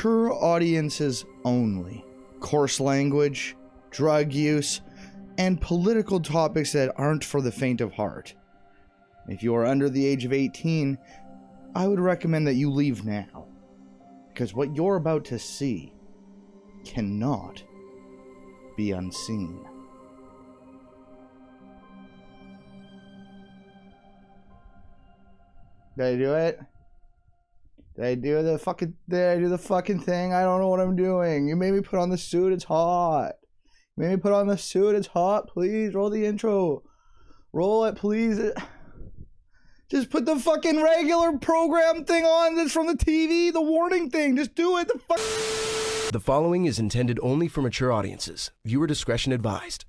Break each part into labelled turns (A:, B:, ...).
A: mature audiences only. Coarse language, drug use, and political topics that aren't for the faint of heart. If you are under the age of 18, I would recommend that you leave now, because what you're about to see cannot be unseen. Did I do it? Did I do the fucking thing? I don't know what I'm doing. You made me put on the suit, it's hot. You made me put on the suit, it's hot. Please, roll the intro. Roll it, please. Just put the fucking regular program thing on that's from the TV, the warning thing. Just do it.
B: The following is intended only for mature audiences. Viewer discretion advised.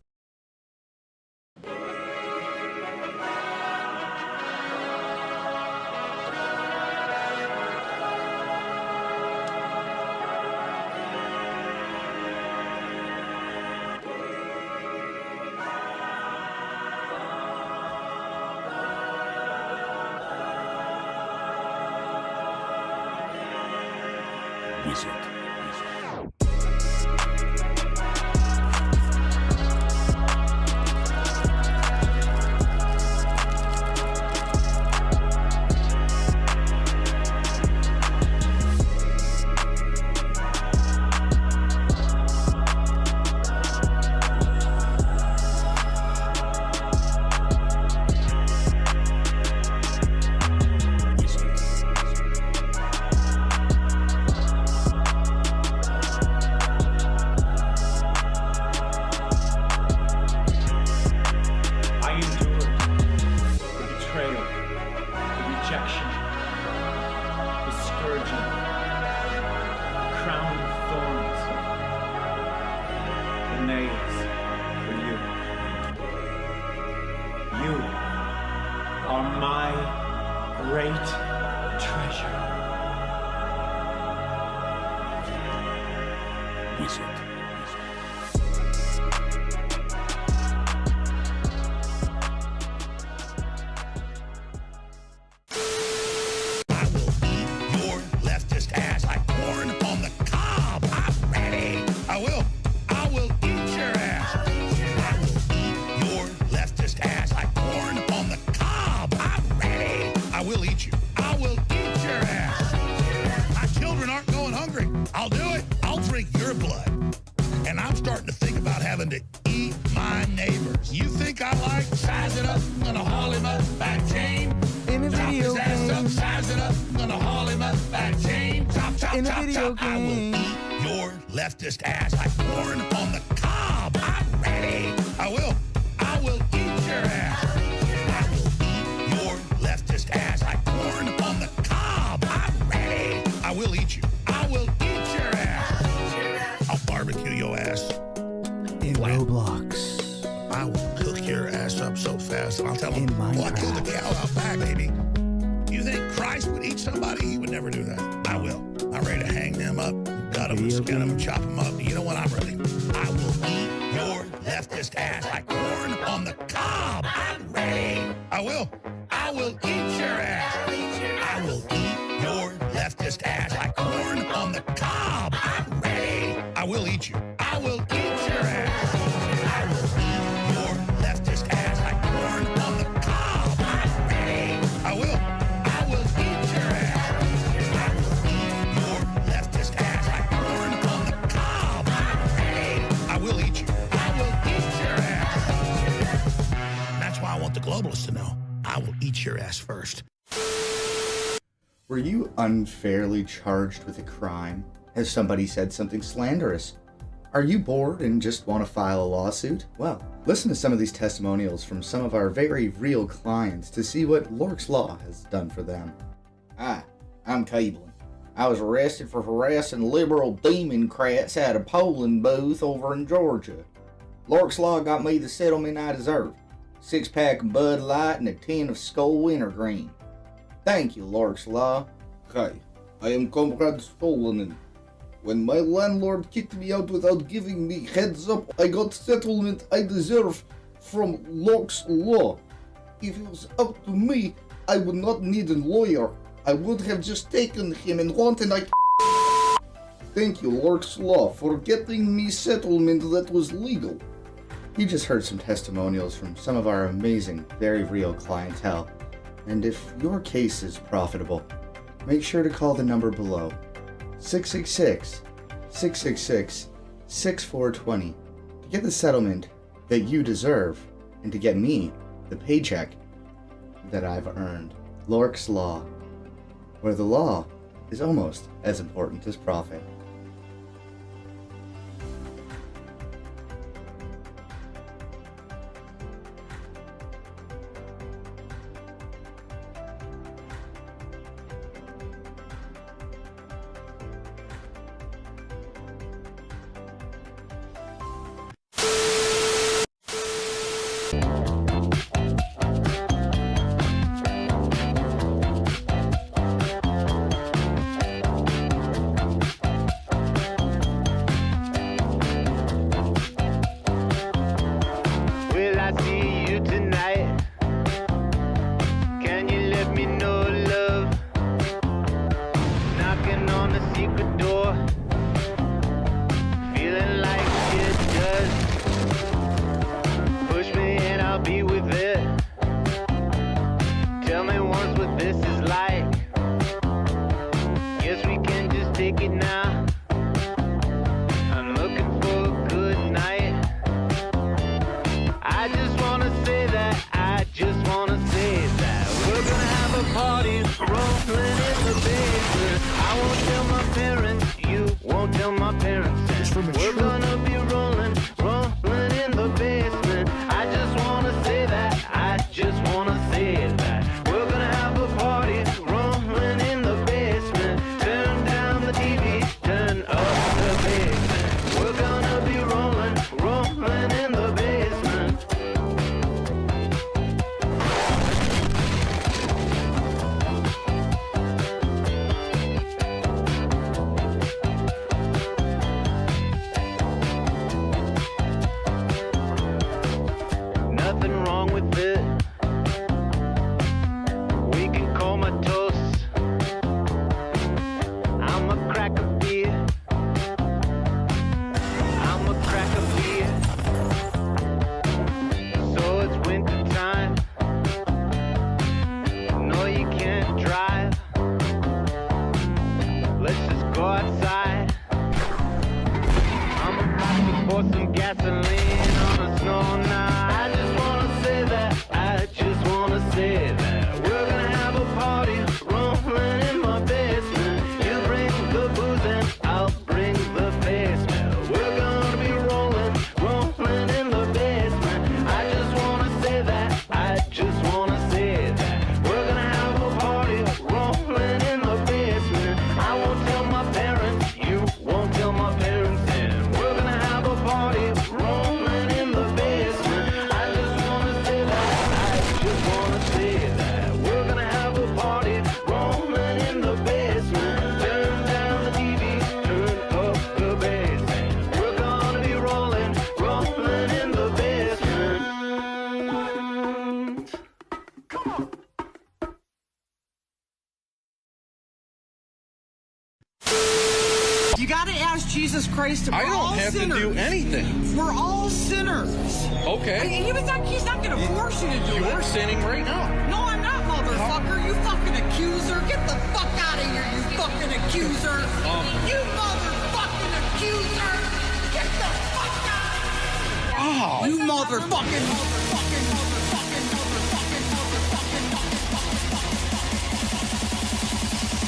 A: Were you unfairly charged with a crime? Has somebody said something slanderous? Are you bored and just want to file a lawsuit? Well, listen to some of these testimonials from some of our very real clients to see what TALORX Law has done for them. Hi, I'm Caitlin. I was arrested for harassing liberal Democrats at a polling booth over in Georgia. TALORX Law got me the settlement I deserved. 6-pack of Bud Light and a tin of Skull Wintergreen. Thank you, TALORX Law. Hi, I am Comrade Stolanen. When my landlord kicked me out without giving me heads up, I got settlement I deserve from TALORX Law. If it was up to me, I would not need a lawyer. I would have just taken him and wanted Thank you, Lorx Law, for getting me settlement that was legal. You just heard some testimonials from some of our amazing, very real clientele. And if your case is profitable, make sure to call the number below, 666-666-6420, to get the settlement that you deserve and to get me the paycheck that I've earned. Lorx Law, where the law is almost as important as profit.
C: Will I see you tonight? Can you let me know, love? Knocking on the secret door, feeling like it does. Push me and I'll be with it. Tell me once what this is like. Guess we can just take it now. I'm looking for a good night. I just wanna say that, I just wanna say that we're gonna have a party rolling in the basement. I won't tell my parents, you won't tell my parents. And we're gonna be rolling in the basement. I just wanna say that, I just wanna say that we're gonna have a party rolling in the basement. Turn down the TV, turn up the basement. We're gonna be rolling in the basement. Nothing wrong with it. We can call my toast. I'm a crack of beer. I'm a crack of beer. So it's winter time. No, you can't drive. Let's just go outside. I'm about to pour some gasoline on the snow now. I just wanna say that, I just wanna say that we're gonna have a party rolling in my basement. You bring the booze and I'll bring the basement. We're gonna be rolling in the basement. I just wanna say that, I just wanna say that we're gonna have a party rolling in the basement. I won't tell my parents, you won't tell my parents, and we're gonna have a party rolling in the basement. I just wanna say that, I just wanna say that we're gonna have a party rolling in the basement. Turn down the TV, turn up the bass, and we're gonna be rolling in the basement. Come on.
D: You gotta ask Jesus Christ. We're
E: I
D: all
E: don't have
D: sinners.
E: to do anything.
D: We're all sinners.
E: Okay.
D: He's not gonna force you to do
E: You're
D: it.
E: sinning right now.
D: No, I'm not, motherfucker. You fucking accuser. Get the fuck out of here, you fucking accuser. You motherfucking accuser. Get the fuck out.
E: Oh.
D: You motherfucking.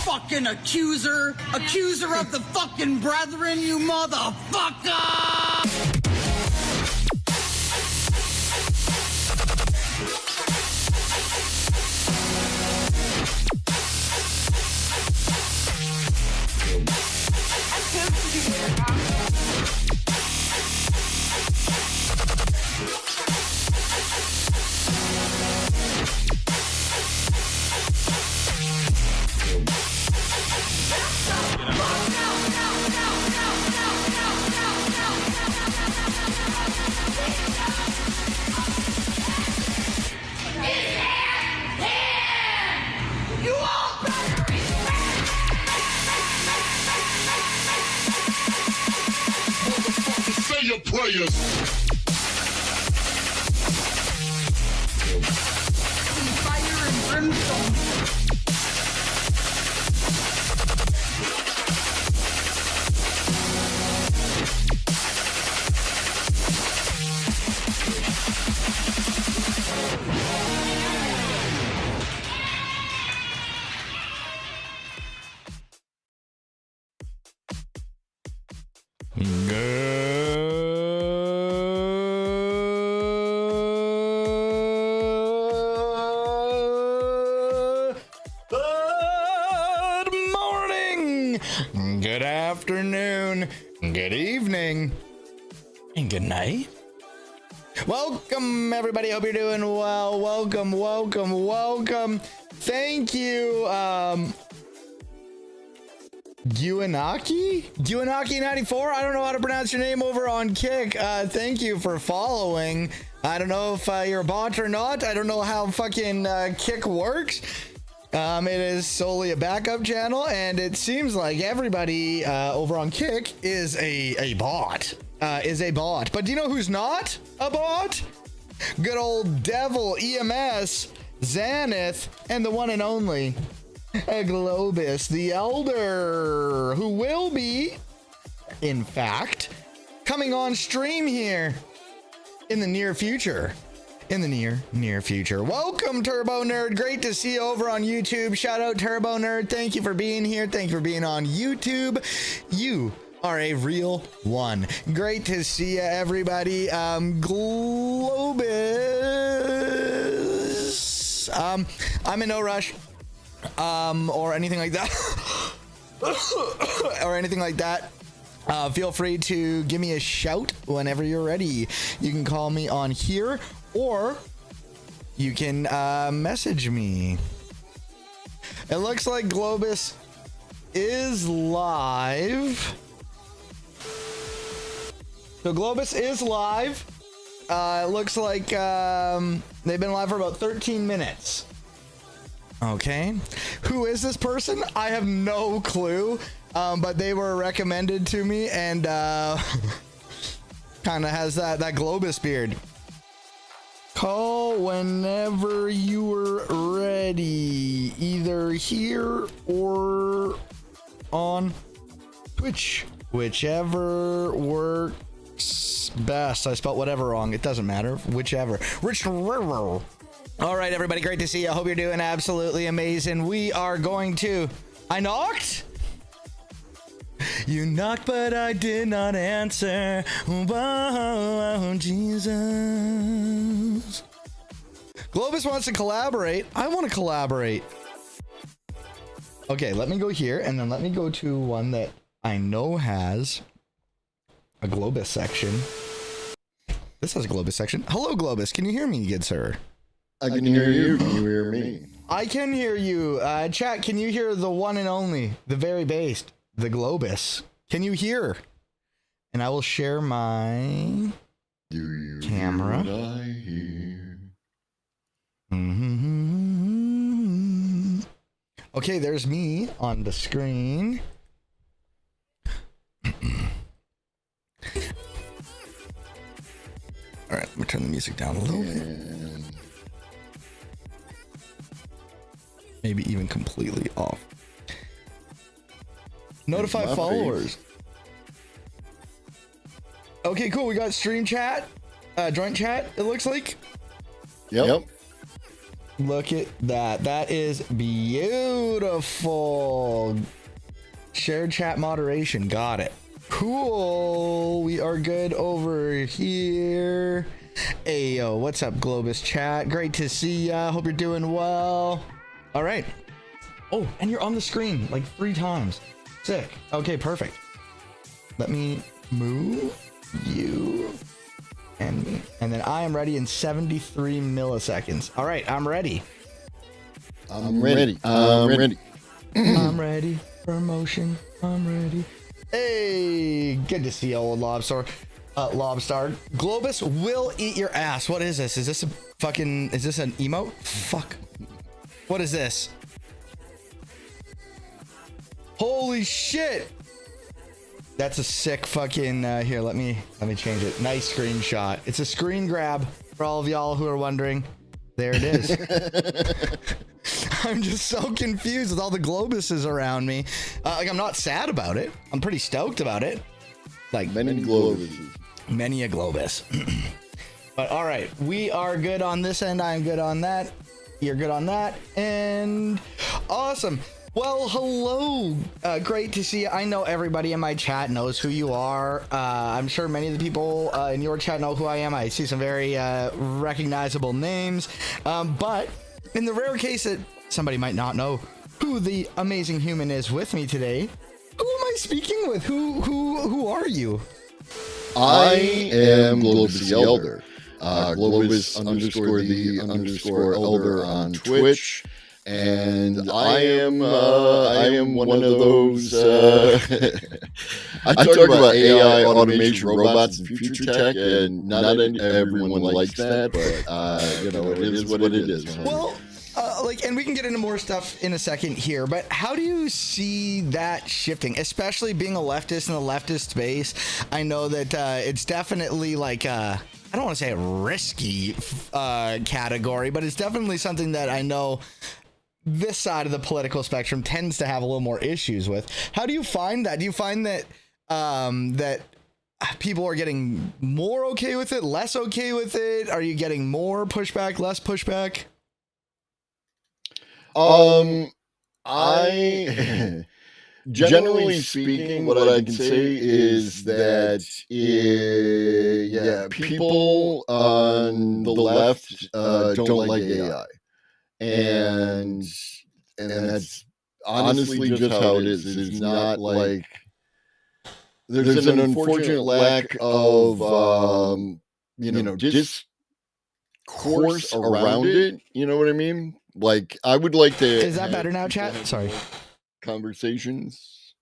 D: Fucking accuser of the fucking brethren, you motherfucker!
F: players.
D: Fire and brimstone.
G: Good morning, good afternoon, good evening, and good night. Welcome, everybody. Hope you're doing well. Welcome, welcome, welcome. Thank you, Guanaki94. I don't know how to pronounce your name over on Kick. Thank you for following. I don't know if you're a bot or not. I don't know how fucking Kick works. It is solely a backup channel, and it seems like everybody over on Kick is a bot. But do you know who's not a bot? Good old Devil EMS, Xanath, and the one and only Globus the Elder, who will be, in fact, coming on stream here in the near future. Near future. Welcome, Turbo Nerd. Great to see you over on YouTube. Shout out, Turbo Nerd. Thank you for being here. Thank you for being on YouTube. You are a real one. Great to see you, everybody. Globus. I'm in no rush. Or anything like that. Feel free to give me a shout whenever you're ready. You can call me on here, or you can message me. It looks like Globus is live. So Globus is live. It looks like they've been live for about 13 minutes. Okay, who is this person? I have no clue, but they were recommended to me, and kind of has that Globus beard. Call whenever you are ready, either here or on Twitch, whichever works best. I spelled whatever wrong. It doesn't matter. Whichever. All right, everybody, great to see you. I hope you're doing absolutely amazing. We are going to... I knocked? You knocked, but I did not answer. Whoa, Jesus. Globus wants to collaborate. I want to collaborate. Okay, let me go here, and then let me go to one that I know has a Globus section. This has a Globus section. Hello, Globus. Can you hear me, good sir?
H: I can hear you. Can you hear me?
G: I can hear you. Chat, can you hear the one and only, the very based, the Globus? Can you hear? And I will share my camera.
H: Hear what I hear?
G: Mm-hmm. Okay, there's me on the screen. All right, let me turn the music down a little bit. Maybe even completely off. Notify followers. Okay, cool. We got stream chat, joint chat, it looks like.
H: Yep.
G: Look at that. That is beautiful. Shared chat moderation. Got it. Cool. We are good over here. Hey, yo, what's up, Globus chat? Great to see ya. Hope you're doing well. All right. Oh, and you're on the screen like 3 times. Sick. Okay, perfect. Let me move you and me. And then I am ready in 73 milliseconds. All right, I'm ready.
H: I'm ready. I'm ready.
G: I'm ready for motion. I'm ready. Hey, good to see you, old Lobstar. Lobstar. Globus will eat your ass. What is this? Is this a fucking... Is this an emote? Fuck. What is this? Holy shit. That's a sick fucking here, let me change it. Nice screenshot. It's a screen grab for all of y'all who are wondering. There it is. I'm just so confused with all the Globuses around me. Like, I'm not sad about it. I'm pretty stoked about it. Like,
H: Many Globes.
G: many a Globus. But all right, we are good on this end. I'm good on that. You're good on that. And awesome. Well, hello. Great to see you. I know everybody in my chat knows who you are. I'm sure many of the people in your chat know who I am. I see some very recognizable names. But in the rare case that somebody might not know who the amazing human is with me today, who am I speaking with? Who are you?
H: I am Globus the Elder. Globus underscore the underscore elder on Twitch. And I am one of those. I talk about AI, automation, robots, and future tech, and not everyone likes that, but you know, it is what it is.
G: Well, and we can get into more stuff in a second here, but how do you see that shifting, especially being a leftist in the leftist space? I know that it's definitely like I don't want to say a risky category, but it's definitely something that I know this side of the political spectrum tends to have a little more issues with. How do you find that? Do you find that that people are getting more okay with it, less okay with it? Are you getting more pushback, less pushback?
H: I generally speaking, what I can say is that people on the left don't like AI. And that's honestly just how it is. It's not like there's an unfortunate lack of discourse around it. You know what I mean? Like, I would like to.
G: Is that better now, chat? Sorry.
H: Conversations.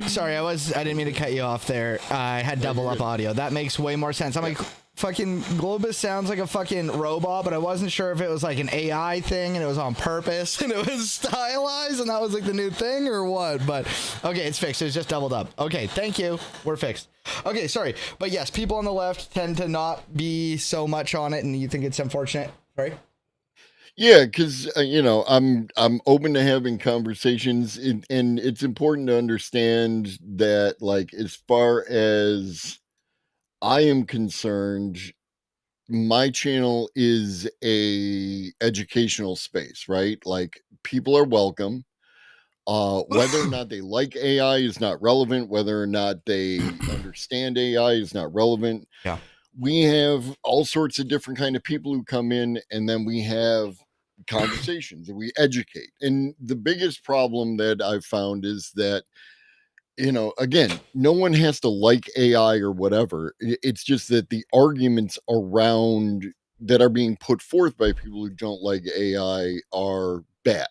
G: Sorry, I didn't mean to cut you off there. I had double up audio. That makes way more sense. I'm like, fucking Globus sounds like a fucking robot, but I wasn't sure if it was like an AI thing and it was on purpose and it was stylized and that was like the new thing or what. But okay, it's fixed. It's just doubled up. Okay, thank you. We're fixed. Okay, sorry. But yes, people on the left tend to not be so much on it, and you think it's unfortunate, right?
H: Yeah, because I'm open to having conversations, and it's important to understand that, like, as far as I am concerned, my channel is a educational space, right? Like, people are welcome. Whether or not they like AI is not relevant. Whether or not they understand AI is not relevant.
G: Yeah.
H: We have all sorts of different kind of people who come in, and then we have conversations and we educate. And the biggest problem that I've found is that, again, no one has to like AI or whatever. It's just that the arguments around that are being put forth by people who don't like AI are bad.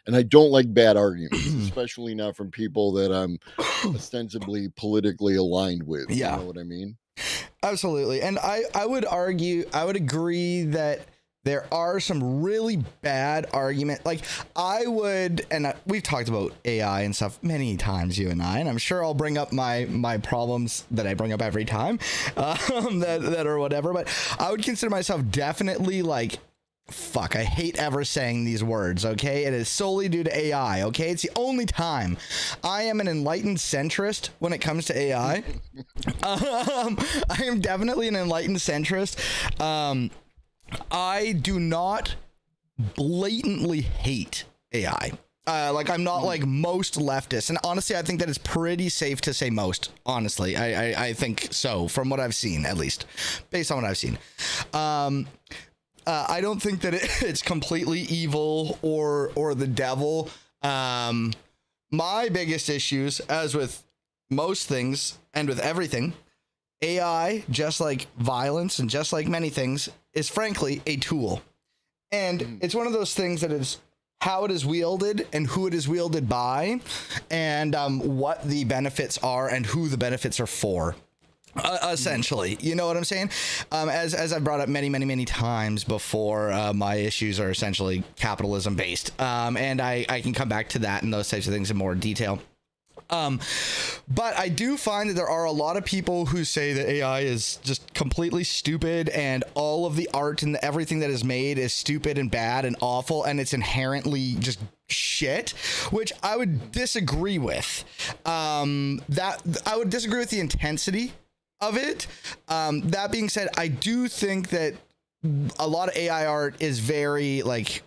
H: And I don't like bad arguments, especially not from people that I'm ostensibly politically aligned with.
G: Yeah.
H: You know what I mean?
G: Absolutely. And I would agree that there are some really bad arguments. Like, we've talked about AI and stuff many times, you and I, and I'm sure I'll bring up my problems that I bring up every time, that or whatever. But I would consider myself definitely like, fuck, I hate ever saying these words, okay? It is solely due to AI, okay? It's the only time. I am an enlightened centrist when it comes to AI. I am definitely an enlightened centrist. I do not blatantly hate AI. I'm not like most leftists. And honestly, I think that it's pretty safe to say most. Honestly, I think so, from what I've seen, at least, based on what I've seen. I don't think that it's completely evil or the devil. My biggest issues, as with most things and with everything, AI, just like violence and just like many things, is frankly a tool. And it's one of those things that is how it is wielded and who it is wielded by, and what the benefits are and who the benefits are for. Essentially, you know what I'm saying? As I've brought up many times before, my issues are essentially capitalism based. And I can come back to that and those types of things in more detail. But I do find that there are a lot of people who say that AI is just completely stupid and all of the art and everything that is made is stupid and bad and awful and it's inherently just shit, which I would disagree with. That I would disagree with the intensity of it. That being said, I do think that a lot of AI art is very like,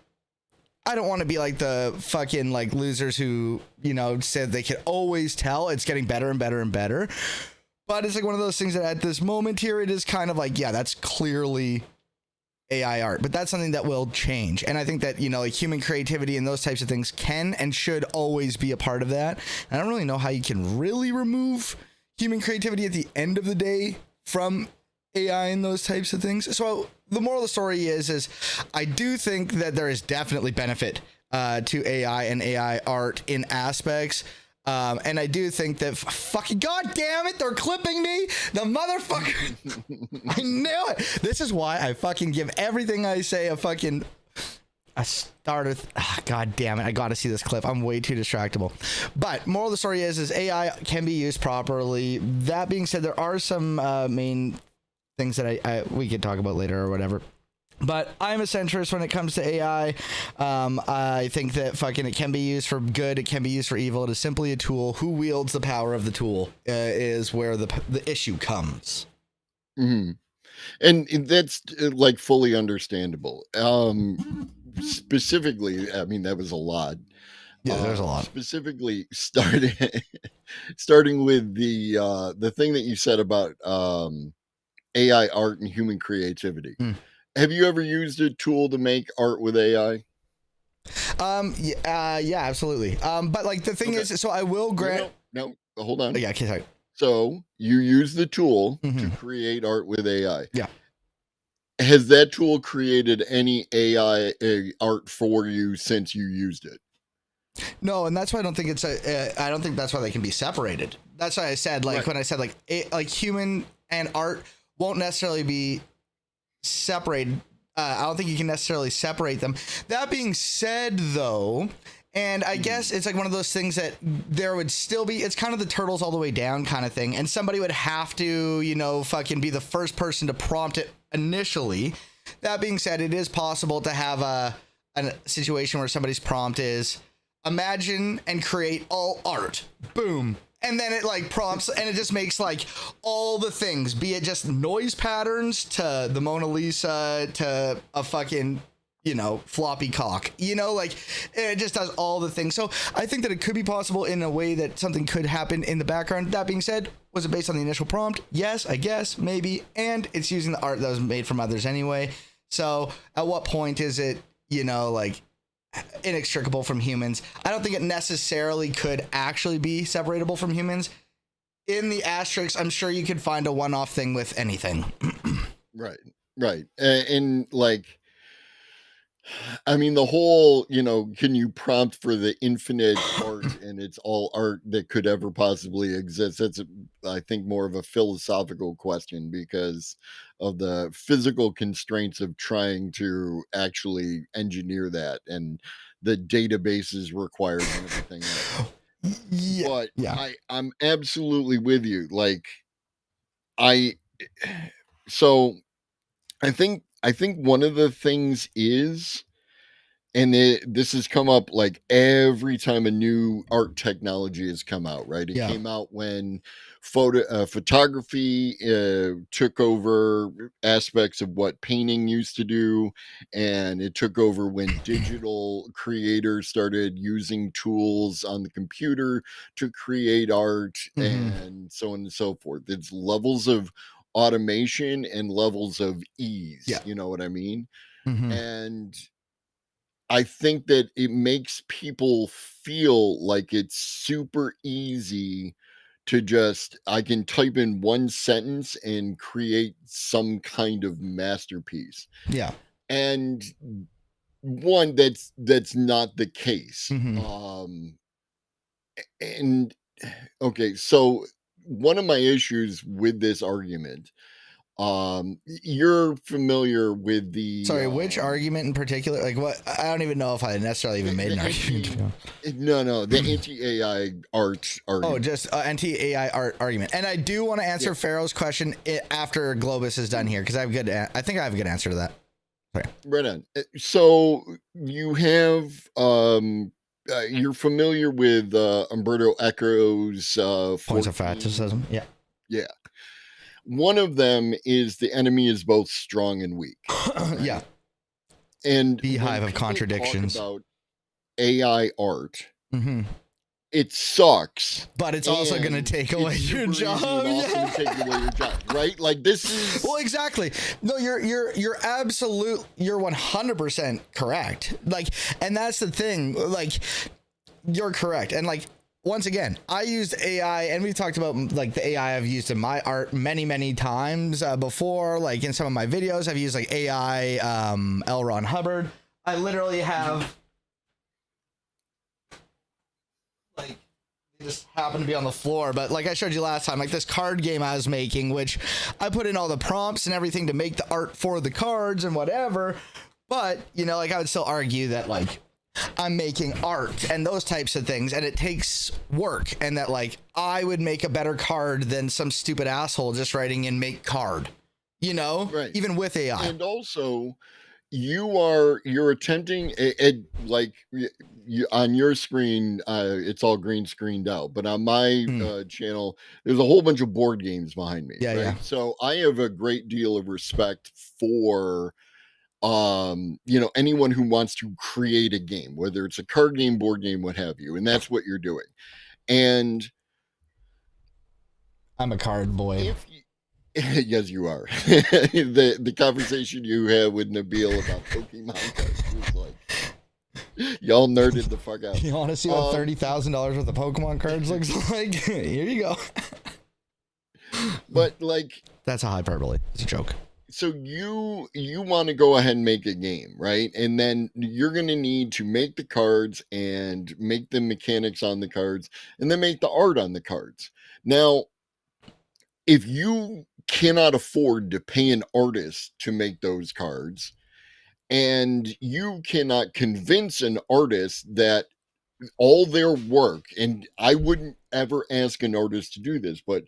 G: I don't want to be like the fucking like losers who, you know, said they can always tell it's getting better and better and better. But it's like one of those things that at this moment here, it is kind of like, yeah, that's clearly AI art, but that's something that will change. And I think that, you know, like human creativity and those types of things can and should always be a part of that. And I don't really know how you can really remove human creativity at the end of the day from AI and those types of things. So the moral of the story is I do think that there is definitely benefit to AI and AI art in aspects. And I do think that fucking god damn it, they're clipping me, the motherfucker. I knew it. This is why I fucking give everything I say a start with, god damn it, I gotta see this clip. I'm way too distractible. But moral of the story is AI can be used properly. That being said, there are some main things that we could talk about later or whatever. But I'm a centrist when it comes to AI. I think that fucking it can be used for good. It can be used for evil. It is simply a tool. Who wields the power of the tool is where the issue comes.
H: Mm-hmm. And that's like fully understandable. Specifically, I mean, that was a lot.
G: Yeah, there's a lot.
H: Specifically, starting with the thing that you said about AI art and human creativity. Have you ever used a tool to make art with AI?
G: Yeah, absolutely. But like the thing is, so I will grant.
H: No, hold on.
G: Yeah, okay, sorry.
H: So you use the tool to create art with AI.
G: Yeah.
H: Has that tool created any AI art for you since you used it?
G: No, and that's why I don't think it's I don't think that's why they can be separated. That's why I said like when I said like human and art won't necessarily be separated. I don't think you can necessarily separate them. That being said, though, and I guess it's like one of those things that there would still be, it's kind of the turtles all the way down kind of thing. And somebody would have to, you know, fucking be the first person to prompt it initially. That being said, it is possible to have a situation where somebody's prompt is imagine and create all art. Boom. And then it like prompts and it just makes like all the things, be it just noise patterns to the Mona Lisa to a fucking, you know, floppy cock, you know, like it just does all the things. So I think that it could be possible in a way that something could happen in the background. That being said, was it based on the initial prompt? Yes, I guess, maybe. And it's using the art that was made from others anyway. So at what point is it, you know, like inextricable from humans? I don't think it necessarily could actually be separatable from humans. In the asterisk, I'm sure you could find a one-off thing with anything.
H: Right. And like, I mean, the whole, you know, can you prompt for the infinite art and it's all art that could ever possibly exist? That's, I think, more of a philosophical question because of the physical constraints of trying to actually engineer that and the databases required and everything else.
G: Yeah.
H: But
G: Yeah.
H: I'm absolutely with you. Like, so I think one of the things is, and this has come up like every time a new art technology has come out, right? It came out when photography took over aspects of what painting used to do, and it took over when digital creators started using tools on the computer to create art, and so on and so forth. It's levels of automation and levels of ease. You know what I mean? And I think that it makes people feel like it's super easy to just, I can type in one sentence and create some kind of masterpiece.
G: Yeah.
H: And one, that's not the case. And okay, so one of my issues with this argument You're familiar with the
G: Sorry, which argument in particular? Like what? I don't even know if I necessarily even made an argument.
H: No, the anti-AI art argument.
G: Oh, just anti-AI art argument. And I do want to answer Pharaoh's question after Globus is done here because I have I think I have a good answer to that. Okay.
H: Right on. So you have you're familiar with Umberto Eco's
G: Points of
H: 14?
G: fanaticism. Yeah.
H: Yeah. One of them is the enemy is both strong and weak.
G: Yeah.
H: And
G: Beehive
H: when
G: of
H: people
G: contradictions.
H: talk about AI art,
G: Mm-hmm.
H: it sucks,
G: but it's also going to take away your job.
H: Yeah. Take away your job, right? Like this is
G: well, exactly. No, you're 100% correct. Like, and that's the thing. Like, you're correct. And like, once again, I used AI, and we've talked about like the AI I've used in my art many times before. Like in some of my videos, I've used like AI, L. Ron Hubbard. I literally have. Like, they just happen to be on the floor, but like I showed you last time, like this card game I was making, which I put in all the prompts and everything to make the art for the cards and whatever, but you know, like I would still argue that like I'm making art and those types of things, and it takes work, and that like I would make a better card than some stupid asshole just writing in make card, you know,
H: right.
G: Even with AI.
H: And also you're attempting like you, on your screen it's all green screened out, but on my channel there's a whole bunch of board games behind me.
G: Yeah.
H: So I have a great deal of respect for anyone who wants to create a game, whether it's a card game, board game, what have you, and that's what you're doing. And
G: I'm a card boy.
H: Yes, you are. the conversation you had with Nabil about Pokemon cards was like, y'all nerded the fuck out.
G: You want to see what $30,000 worth of Pokemon cards looks like? Here you go.
H: But like,
G: that's a hyperbole. It's a joke.
H: So you want to go ahead and make a game, right? And then you're going to need to make the cards and make the mechanics on the cards and then make the art on the cards. Now, if you cannot afford to pay an artist to make those cards, and you cannot convince an artist that all their work, and I wouldn't ever ask an artist to do this, but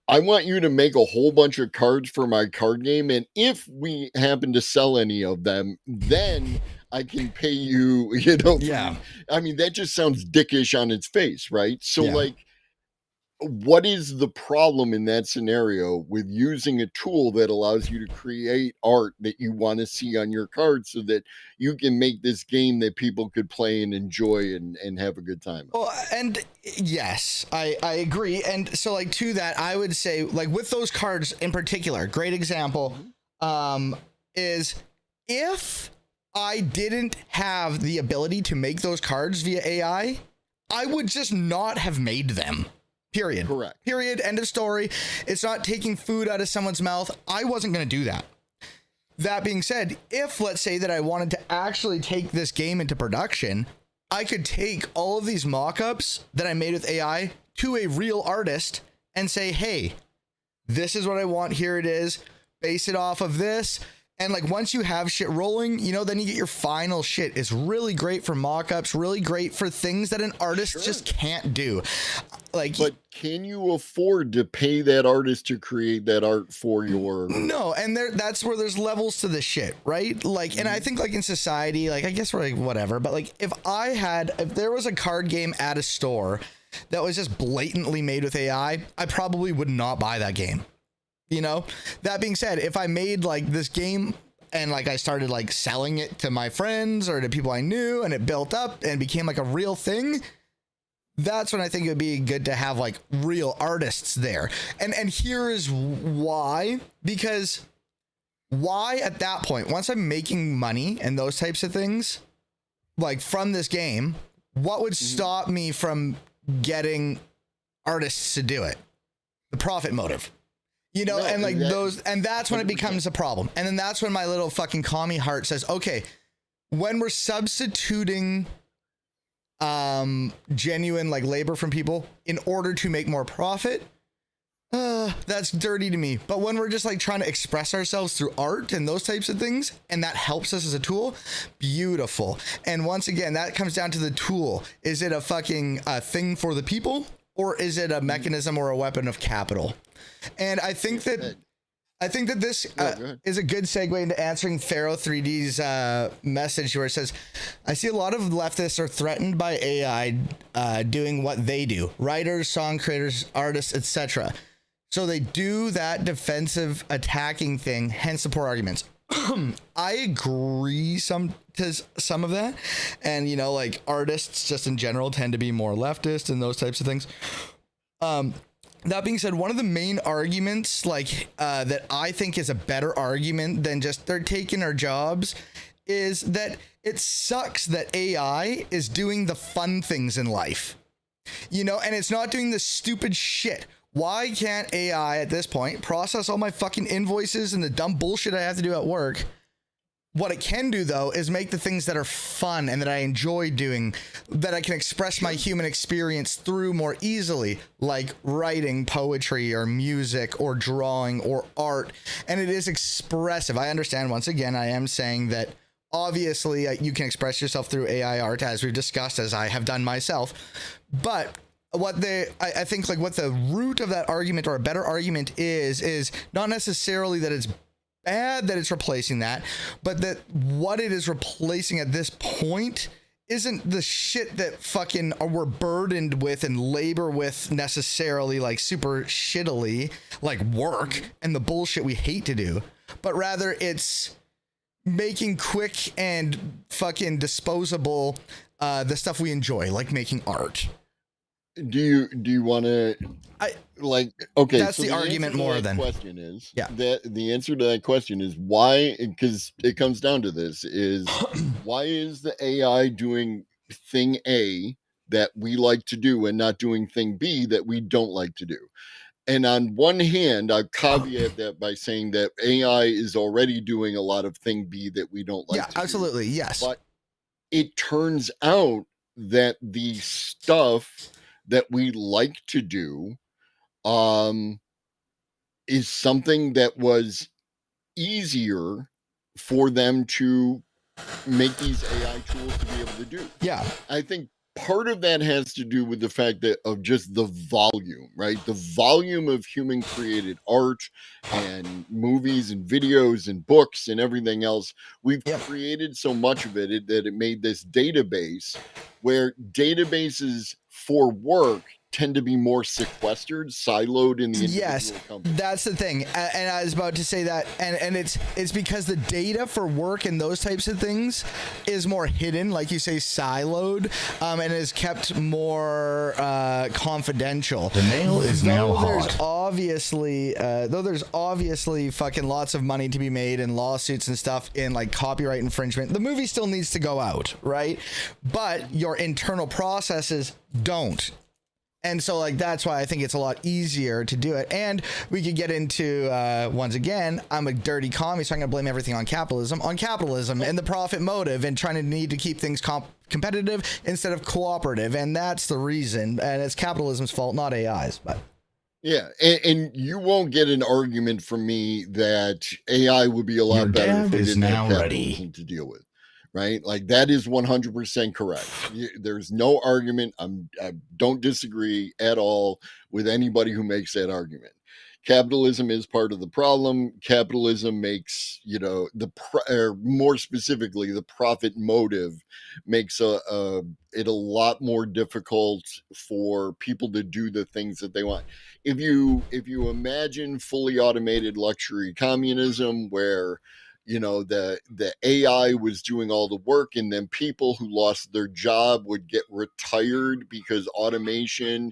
H: I want you to make a whole bunch of cards for my card game, and if we happen to sell any of them, then I can pay you,
G: yeah.
H: I mean, that just sounds dickish on its face, right? So like, what is the problem in that scenario with using a tool that allows you to create art that you want to see on your card so that you can make this game that people could play and enjoy and have a good time?
G: Well, and yes, I agree. And so like to that, I would say like with those cards in particular, great example is if I didn't have the ability to make those cards via AI, I would just not have made them. Period.
H: Correct.
G: Period. End of story. It's not taking food out of someone's mouth. I wasn't going to do that. That being said, if let's say that I wanted to actually take this game into production, I could take all of these mock-ups that I made with AI to a real artist and say, hey, this is what I want. Here it is. Base it off of this. And like once you have shit rolling, then you get your final shit. It's really great for mock-ups, really great for things that an artist just can't do. But
H: can you afford to pay that artist to create that art for your...
G: No, and that's where there's levels to this shit, right? Like, and I think like in society, like I guess we're like whatever, but like if there was a card game at a store that was just blatantly made with AI, I probably would not buy that game. That being said, if I made like this game and like I started like selling it to my friends or to people I knew and it built up and became like a real thing, that's when I think it would be good to have like real artists there. And here is why, because why at that point, once I'm making money and those types of things, like from this game, what would stop me from getting artists to do it? The profit motive. And like and that's when it becomes a problem. And then that's when my little fucking commie heart says, okay, when we're substituting genuine like labor from people in order to make more profit, That's dirty to me. But when we're just like trying to express ourselves through art and those types of things, and that helps us as a tool, beautiful. And once again, that comes down to the tool. Is it a fucking thing for the people, or is it a mechanism or a weapon of capital? And I think that this is a good segue into answering Pharaoh 3D's message where it says, I see a lot of leftists are threatened by AI doing what they do. Writers, song creators, artists, etc. So they do that defensive attacking thing, hence the poor arguments. I agree to some of that. And, you know, like artists just in general tend to be more leftist and those types of things. That being said, one of the main arguments that I think is a better argument than just they're taking our jobs is that it sucks that AI is doing the fun things in life, you know, and it's not doing the stupid shit. Why can't AI at this point process all my fucking invoices and the dumb bullshit I have to do at work? What it can do, though, is make the things that are fun and that I enjoy doing, that I can express my human experience through more easily, like writing poetry or music or drawing or art. And it is expressive. I understand, once again, I am saying that obviously you can express yourself through AI art, as we've discussed, as I have done myself. But I think like what the root of that argument, or a better argument, is not necessarily that it's bad that it's replacing that, but that what it is replacing at this point isn't the shit that fucking we're burdened with and labor with necessarily, like super shittily, like work and the bullshit we hate to do, but rather it's making quick and fucking disposable the stuff we enjoy, like making art.
H: Do you want to like, okay,
G: that's so the argument more than
H: question is,
G: yeah,
H: that the answer to that question is why, because it comes down to this, is why is the AI doing thing A that we like to do and not doing thing B that we don't like to do? And on one hand, I caveat that by saying that AI is already doing a lot of thing B that we don't like to do.
G: Absolutely, yes.
H: But it turns out that the stuff that we like to do is something that was easier for them to make these AI tools to be able to do.
G: Yeah.
H: I think part of that has to do with the fact that of just the volume, right? The volume of human created art and movies and videos and books and everything else. We've created so much of it that it made this database, where databases for work tend to be more sequestered, siloed in the individual company.
G: That's the thing, and I was about to say that, and it's because the data for work and those types of things is more hidden, like you say, siloed, and is kept more confidential.
A: The nail is now hot.
G: Though there's obviously fucking lots of money to be made and lawsuits and stuff in like copyright infringement, the movie still needs to go out, right? But your internal processes don't. And so, like, that's why I think it's a lot easier to do it. And we could get into, once again, I'm a dirty commie, so I'm going to blame everything on capitalism and the profit motive and trying to need to keep things competitive instead of cooperative. And that's the reason. And it's capitalism's fault, not AI's. But
H: yeah, and you won't get an argument from me that AI would be a lot better if it didn't have capitalism to deal with. Right? Like, that is 100% correct. There's no argument. I don't disagree at all with anybody who makes that argument. Capitalism is part of the problem. Capitalism makes, you know, more specifically, the profit motive makes it a lot more difficult for people to do the things that they want. If you imagine fully automated luxury communism, where you know, the AI was doing all the work, and then people who lost their job would get retired because automation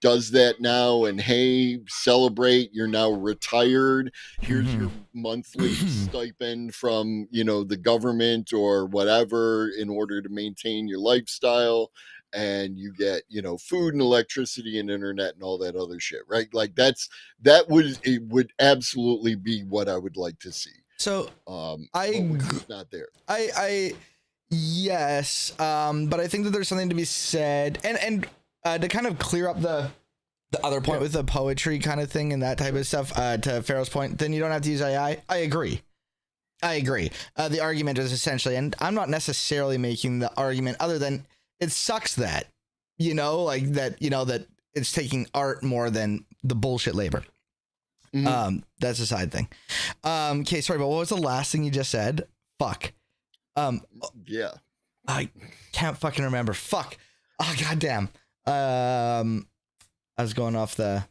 H: does that now, and hey, celebrate, you're now retired. Here's your monthly stipend from, you know, the government or whatever in order to maintain your lifestyle. And you get, you know, food and electricity and internet and all that other shit, right? Like, it would absolutely be what I would like to see.
G: So
H: it's not there.
G: Yes, but I think that there's something to be said, and to kind of clear up the the other point with the poetry kind of thing and that type of stuff, to Pharaoh's point, then you don't have to use AI. I agree. The argument is essentially, and I'm not necessarily making the argument other than it sucks that, that it's taking art more than the bullshit labor. That's a side thing. Okay, sorry, but what was the last thing you just said? Fuck.
H: Yeah.
G: I can't fucking remember. Fuck. Oh, goddamn. I was going off the...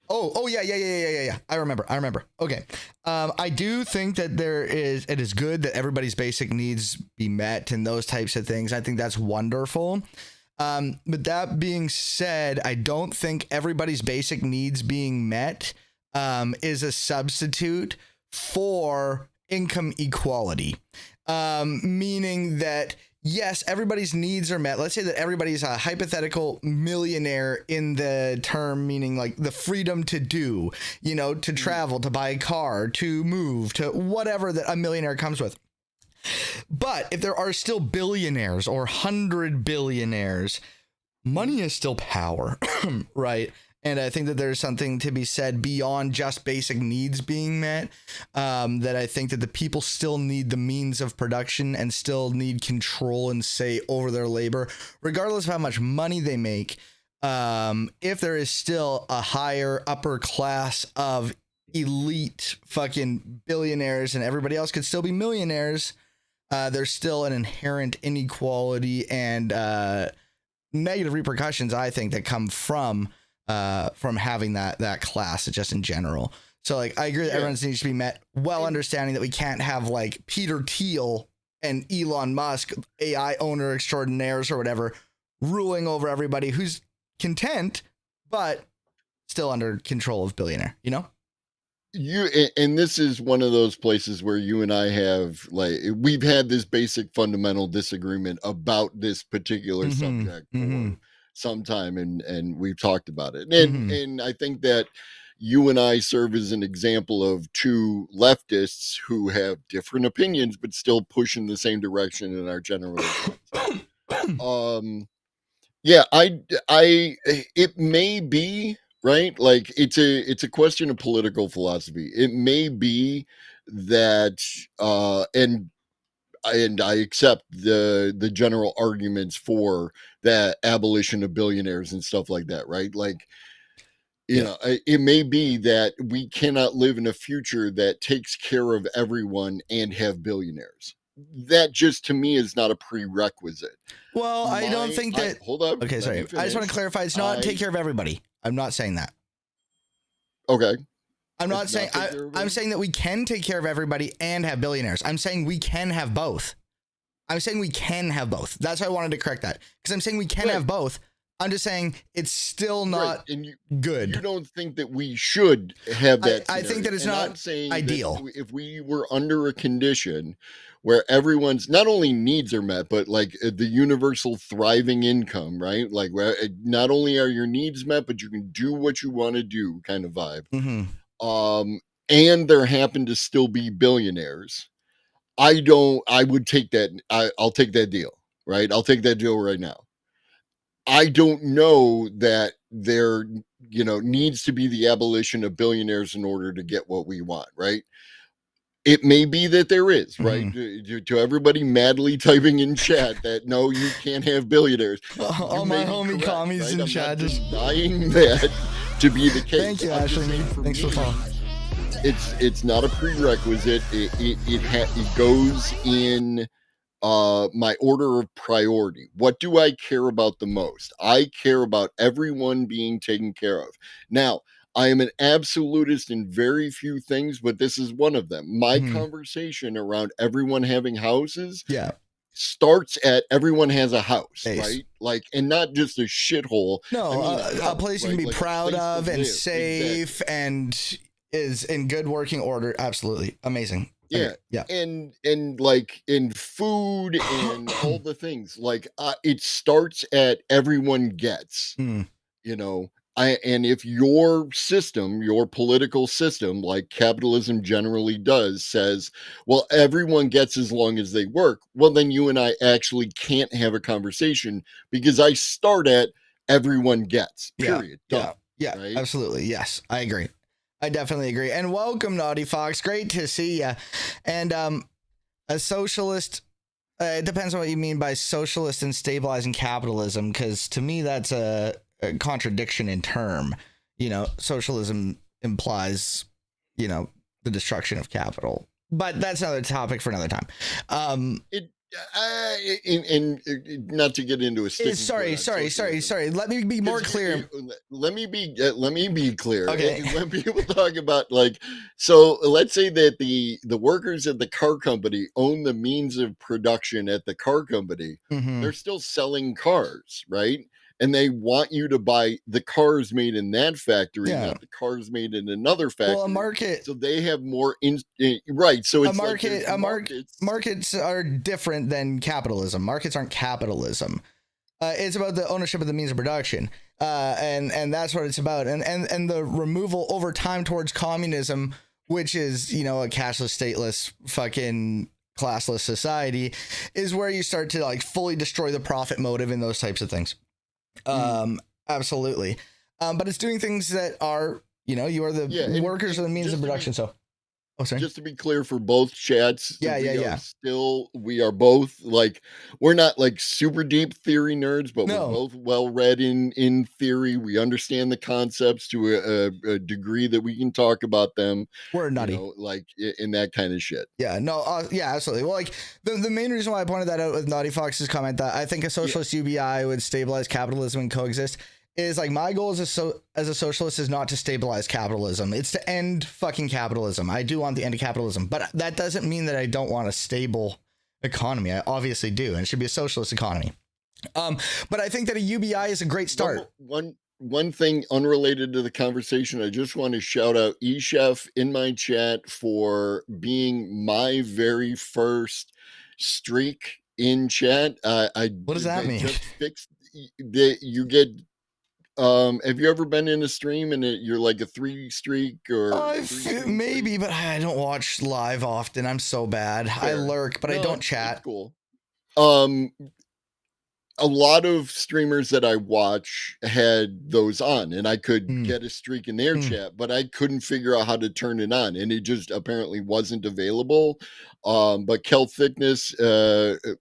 G: Oh yeah. I remember. Okay. I do think that it is good that everybody's basic needs be met and those types of things. I think that's wonderful. But that being said, I don't think everybody's basic needs being met is a substitute for income equality. Meaning that, yes, everybody's needs are met. Let's say that everybody's a hypothetical millionaire in the term, meaning like the freedom to do, to travel, to buy a car, to move, to whatever that a millionaire comes with. But if there are still billionaires or 100 billionaires, money is still power, right? And I think that there's something to be said beyond just basic needs being met, that I think that the people still need the means of production and still need control and say over their labor, regardless of how much money they make. If there is still a higher upper class of elite fucking billionaires and everybody else could still be millionaires, there's still an inherent inequality and negative repercussions, I think, that come from having that class just in general. So like, I agree that everyone needs to be met, well understanding that we can't have like Peter Thiel and Elon Musk, AI owner extraordinaires or whatever, ruling over everybody who's content, but still under control of billionaire,
H: And this is one of those places where you and I have we've had this basic fundamental disagreement about this particular subject for some time, and we've talked about it. And I think that you and I serve as an example of two leftists who have different opinions but still push in the same direction in our general it may be right, like it's a question of political philosophy. It may be that and I accept the general arguments for that abolition of billionaires and stuff like that, right? Like, it may be that we cannot live in a future that takes care of everyone and have billionaires. That just to me is not a prerequisite.
G: Well, I don't think that.
H: Hold up.
G: Okay, sorry. I just want to clarify. It's not take care of everybody. I'm not saying that.
H: Okay.
G: I'm not saying. I'm saying that we can take care of everybody and have billionaires. I'm saying we can have both. That's why I wanted to correct that, because I'm saying we can have both. I'm just saying it's still not good.
H: You don't think that we should have that?
G: I think that it's not ideal.
H: If we were under a condition where everyone's not only needs are met, but like the universal thriving income, right? Like where not only are your needs met, but you can do what you want to do, kind of vibe. And there happen to still be billionaires. I would take that. I'll take that deal, right? I'll take that deal right now. I don't know that there, needs to be the abolition of billionaires in order to get what we want, right? It may be that there is, right? To everybody madly typing in chat that no, you can't have billionaires.
G: All my homie commies in chat just
H: denying that to be the case.
G: Thank you, Ashley. Thanks for following.
H: It's not a prerequisite. It goes in my order of priority. What do I care about the most? I care about everyone being taken care of. Now, I am an absolutist in very few things, but this is one of them. My conversation around everyone having houses starts at everyone has a house, right? Like, and not just a shithole.
G: No, a place you can be proud of and safe and is in good working order. Absolutely. Amazing.
H: Yeah. And like in food and all the things, like it starts at everyone gets, and if your system, your political system, like capitalism generally does, says, well, everyone gets as long as they work, well, then you and I actually can't have a conversation because I start at everyone gets, period. Done.
G: Yeah,
H: right?
G: absolutely. Yes, I agree. I definitely agree. And welcome, Naughty Fox. Great to see you. And a socialist. It depends on what you mean by socialist and stabilizing capitalism, because to me that's a contradiction in term. You know, socialism implies, you know, the destruction of capital. But that's another topic for another time.
H: It and not to get into a sticking
G: Sorry.
H: point on socialism.
G: Let me be more clear.
H: Let me be clear.
G: Okay.
H: When people talk about like, so let's say that the workers at the car company own the means of production at the car company,
G: Mhm.
H: they're still selling cars, right? And they want you to buy the cars made in that factory,
G: Yeah.
H: not the cars made in another factory.
G: Well, a market.
H: So they have more right. So it's
G: Markets are different than capitalism. Markets aren't capitalism. It's about the ownership of the means of production, and that's what it's about. And the removal over time towards communism, which is, you know, a cashless, stateless, fucking classless society, is where you start to like fully destroy the profit motive and those types of things. Absolutely. But it's doing things that are, you know, you are the workers of the means of production. So, sorry.
H: Just to be clear for both chats,
G: Yeah.
H: we are both like, we're not like super deep theory nerds, but
G: No.
H: we're both well read in theory. We understand the concepts to a degree that we can talk about them.
G: We're nutty.
H: You know, like in that kind of shit.
G: Yeah, no, yeah, absolutely. Well, like the main reason why I pointed that out with Naughty Fox's comment that I think a socialist UBI would stabilize capitalism and coexist is like my goal as a socialist is not to stabilize capitalism. It's to end fucking capitalism. I do want the end of capitalism, but that doesn't mean that I don't want a stable economy. I obviously do, and it should be a socialist economy. But I think that a UBI is a great start.
H: One thing unrelated to the conversation, I just want to shout out eChef in my chat for being my very first streak in chat.
G: What does that mean?
H: Just fixed that you get. Have you ever been in a stream and you're like a 3 streak or
G: maybe, but I don't watch live often. I'm so bad. Fair. I lurk, but I don't chat.
H: Cool. A lot of streamers that I watch had those on, and I could get a streak in their chat, but I couldn't figure out how to turn it on, and it just apparently wasn't available. But Kel Thickness,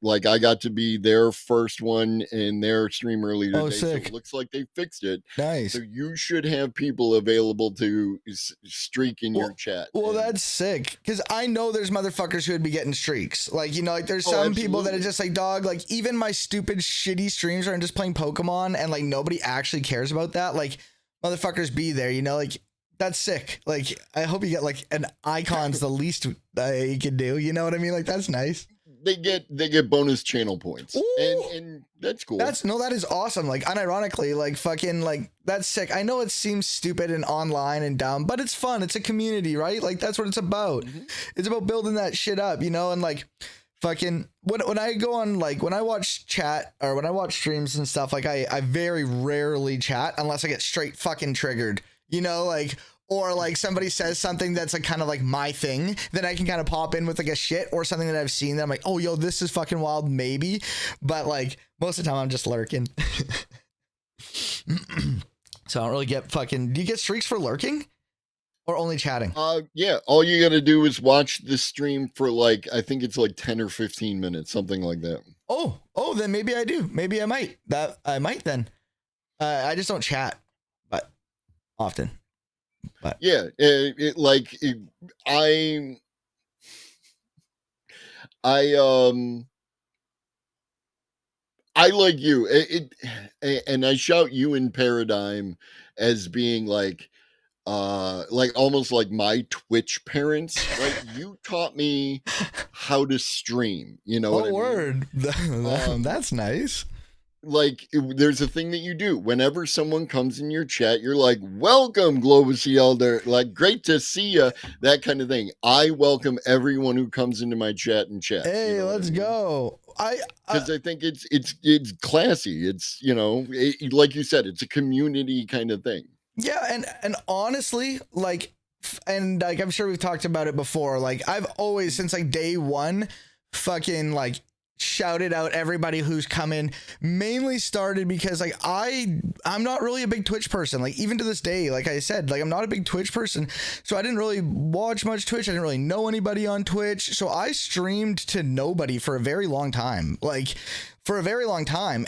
H: like I got to be their first one in their stream earlier today.
G: Sick.
H: So it looks like they fixed it.
G: Nice.
H: So you should have people available to streak in your chat.
G: Well, that's sick, because I know there's motherfuckers who would be getting streaks. Like, you know, like there's some people that are just like, dog, like even my stupid shitty streams where I'm just playing Pokemon and like nobody actually cares about that. Like motherfuckers be there, you know, like that's sick. Like I hope you get like an icon's the least you can do. You know what I mean? Like that's nice.
H: They get bonus channel points, and that's cool.
G: That is awesome. Like unironically, like fucking like that's sick. I know it seems stupid and online and dumb, but it's fun. It's a community, right? Like that's what it's about. It's about building that shit up, you know, and like fucking when I go on, like when I watch chat or when I watch streams and stuff, like I very rarely chat unless I get straight fucking triggered, you know, like, or like somebody says something that's like kind of like my thing, then I can kind of pop in with like a shit or something that I've seen that I'm like, oh yo, this is fucking wild, maybe. But like most of the time I'm just lurking. So I don't really get fucking, do you get streaks for lurking? Or only chatting?
H: Yeah, all you gotta do is watch the stream for like, I think it's like 10 or 15 minutes, something like that.
G: Oh, then maybe I do. Maybe I might. I might then. I just don't chat, but often. But
H: yeah, I like you. And I shout you in Paradigm as being like almost like my Twitch parents. Right? You taught me how to stream. You know what I mean?
G: Word. That's nice.
H: Like there's a thing that you do whenever someone comes in your chat, you're like, welcome Globus the Elder, like great to see you, that kind of thing. I welcome everyone who comes into my chat and chat.
G: Hey, you know, let's go.
H: Because I think it's classy. It's, you know, like you said, it's a community kind of thing.
G: Yeah, and honestly, like, and like I'm sure we've talked about it before, like I've always, since like day one, fucking like shouted out everybody who's come in. Mainly started because like I'm not really a big Twitch person. Like even to this day, like I said, like I'm not a big Twitch person. So I didn't really watch much Twitch. I didn't really know anybody on Twitch. So I streamed to nobody for a very long time.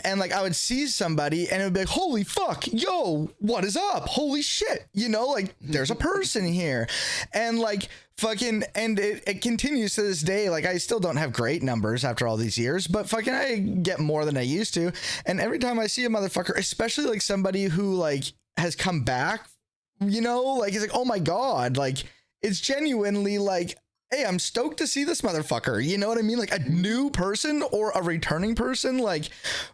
G: And like I would see somebody and it would be like, holy fuck, yo, what is up? Holy shit. You know, like there's a person here. And like fucking, and it continues to this day. Like I still don't have great numbers after all these years, but fucking I get more than I used to. And every time I see a motherfucker, especially like somebody who like has come back, you know, like he's like, oh my God, like it's genuinely like, hey, I'm stoked to see this motherfucker. You know what I mean? Like a new person or a returning person. Like,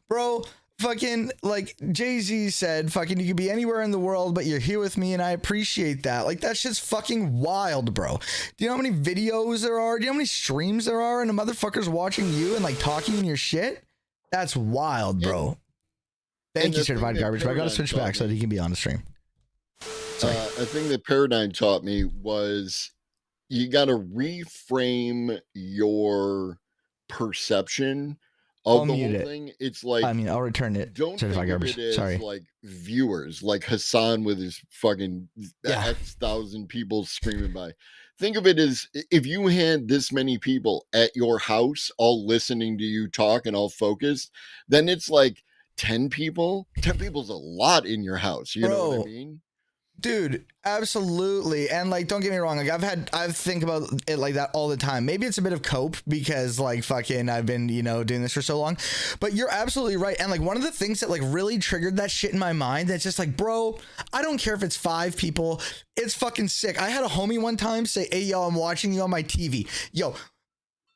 G: bro, fucking like Jay-Z said, fucking you could be anywhere in the world, but you're here with me and I appreciate that. Like that shit's fucking wild, bro. Do you know how many videos there are? Do you know how many streams there are and a motherfucker's watching you and like talking in your shit? That's wild, bro. Thank you, Certified Garbage, but I gotta switch back so that he can be on the stream.
H: A thing that Paradigm taught me was you got to reframe your perception of the whole thing. It's like,
G: I mean, I'll return it.
H: don't think
G: Certified
H: of
G: Garbage.
H: it as
G: Sorry.
H: like viewers, like Hassan with his fucking
G: Yeah.
H: X thousand people screaming by. Think of it as if you had this many people at your house all listening to you talk and all focused, then it's like 10 people. 10 people's a lot in your house. You know what I mean?
G: Dude, absolutely. And like, don't get me wrong. Like I think about it like that all the time. Maybe it's a bit of cope because like fucking I've been, you know, doing this for so long, but you're absolutely right. And like one of the things that like really triggered that shit in my mind, that's just like, bro, I don't care if it's 5 people. It's fucking sick. I had a homie one time say, hey, yo, I'm watching you on my TV. Yo,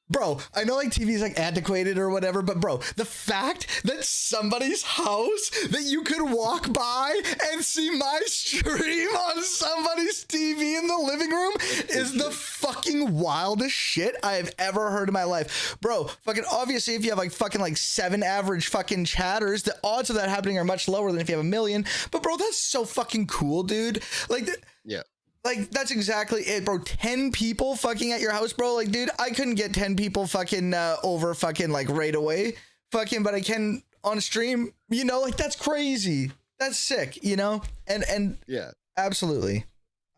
G: bro, I know like TV is like antiquated or whatever, but bro, the fact that somebody's house that you could walk by and see my stream on somebody's TV in the living room is the fucking wildest shit I have ever heard in my life. Bro, fucking obviously if you have like fucking like 7 average fucking chatters, the odds of that happening are much lower than if you have 1 million. But bro, that's so fucking cool, dude. Like,
H: yeah.
G: Like, that's exactly it, bro. 10 people fucking at your house, bro. Like, dude, I couldn't get 10 people fucking over fucking like right away. Fucking, but I can on stream, you know, like that's crazy. That's sick, you know? And
H: yeah,
G: absolutely.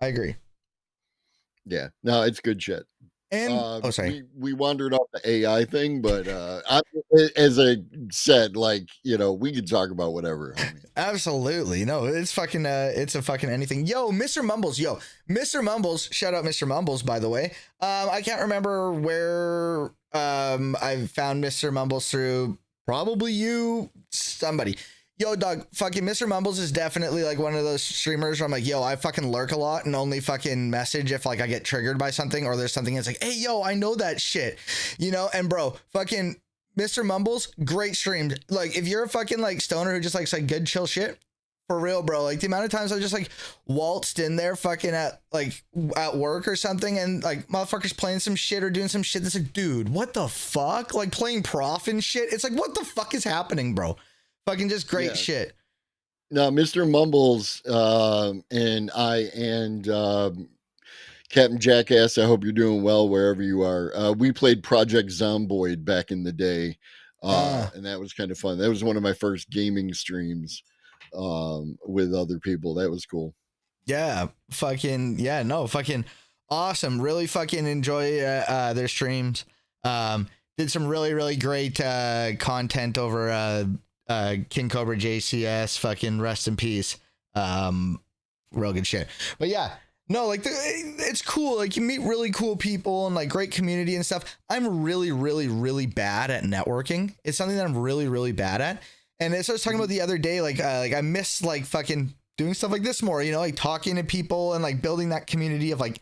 G: I agree.
H: Yeah, no, it's good shit.
G: And sorry.
H: We wandered off the AI thing, but as I said, like, you know, we could talk about whatever. I mean.
G: Absolutely. No, it's fucking it's a fucking anything. Yo, Mr. Mumbles, shout out Mr. Mumbles, by the way. I can't remember where I found Mr. Mumbles through, probably you, somebody. Yo, dog, fucking Mr. Mumbles is definitely like one of those streamers where I'm like, yo, I fucking lurk a lot and only fucking message if like I get triggered by something or there's something that's like, hey, yo, I know that shit, you know? And bro, fucking Mr. Mumbles, great streams. Like if you're a fucking like stoner who just likes like good chill shit, for real, bro. Like the amount of times I just like waltzed in there fucking at work or something and like motherfuckers playing some shit or doing some shit that's like, dude, what the fuck? Like playing prof and shit. It's like, what the fuck is happening, bro? Fucking just great shit.
H: Now, Mr. Mumbles and I and Captain Jackass, I hope you're doing well wherever you are. We played Project Zomboid back in the day, and that was kind of fun. That was one of my first gaming streams with other people. That was cool.
G: Yeah, fucking yeah, no, fucking awesome. Really fucking enjoy their streams. Did some really, really great content over King Cobra JCS, fucking rest in peace. Real good shit. But yeah, no, like it's cool. Like you meet really cool people and like great community and stuff. I'm really, really, really bad at networking. It's something that I'm really, really bad at. And as I was talking about the other day, like I miss like fucking doing stuff like this more, you know, like talking to people and like building that community of like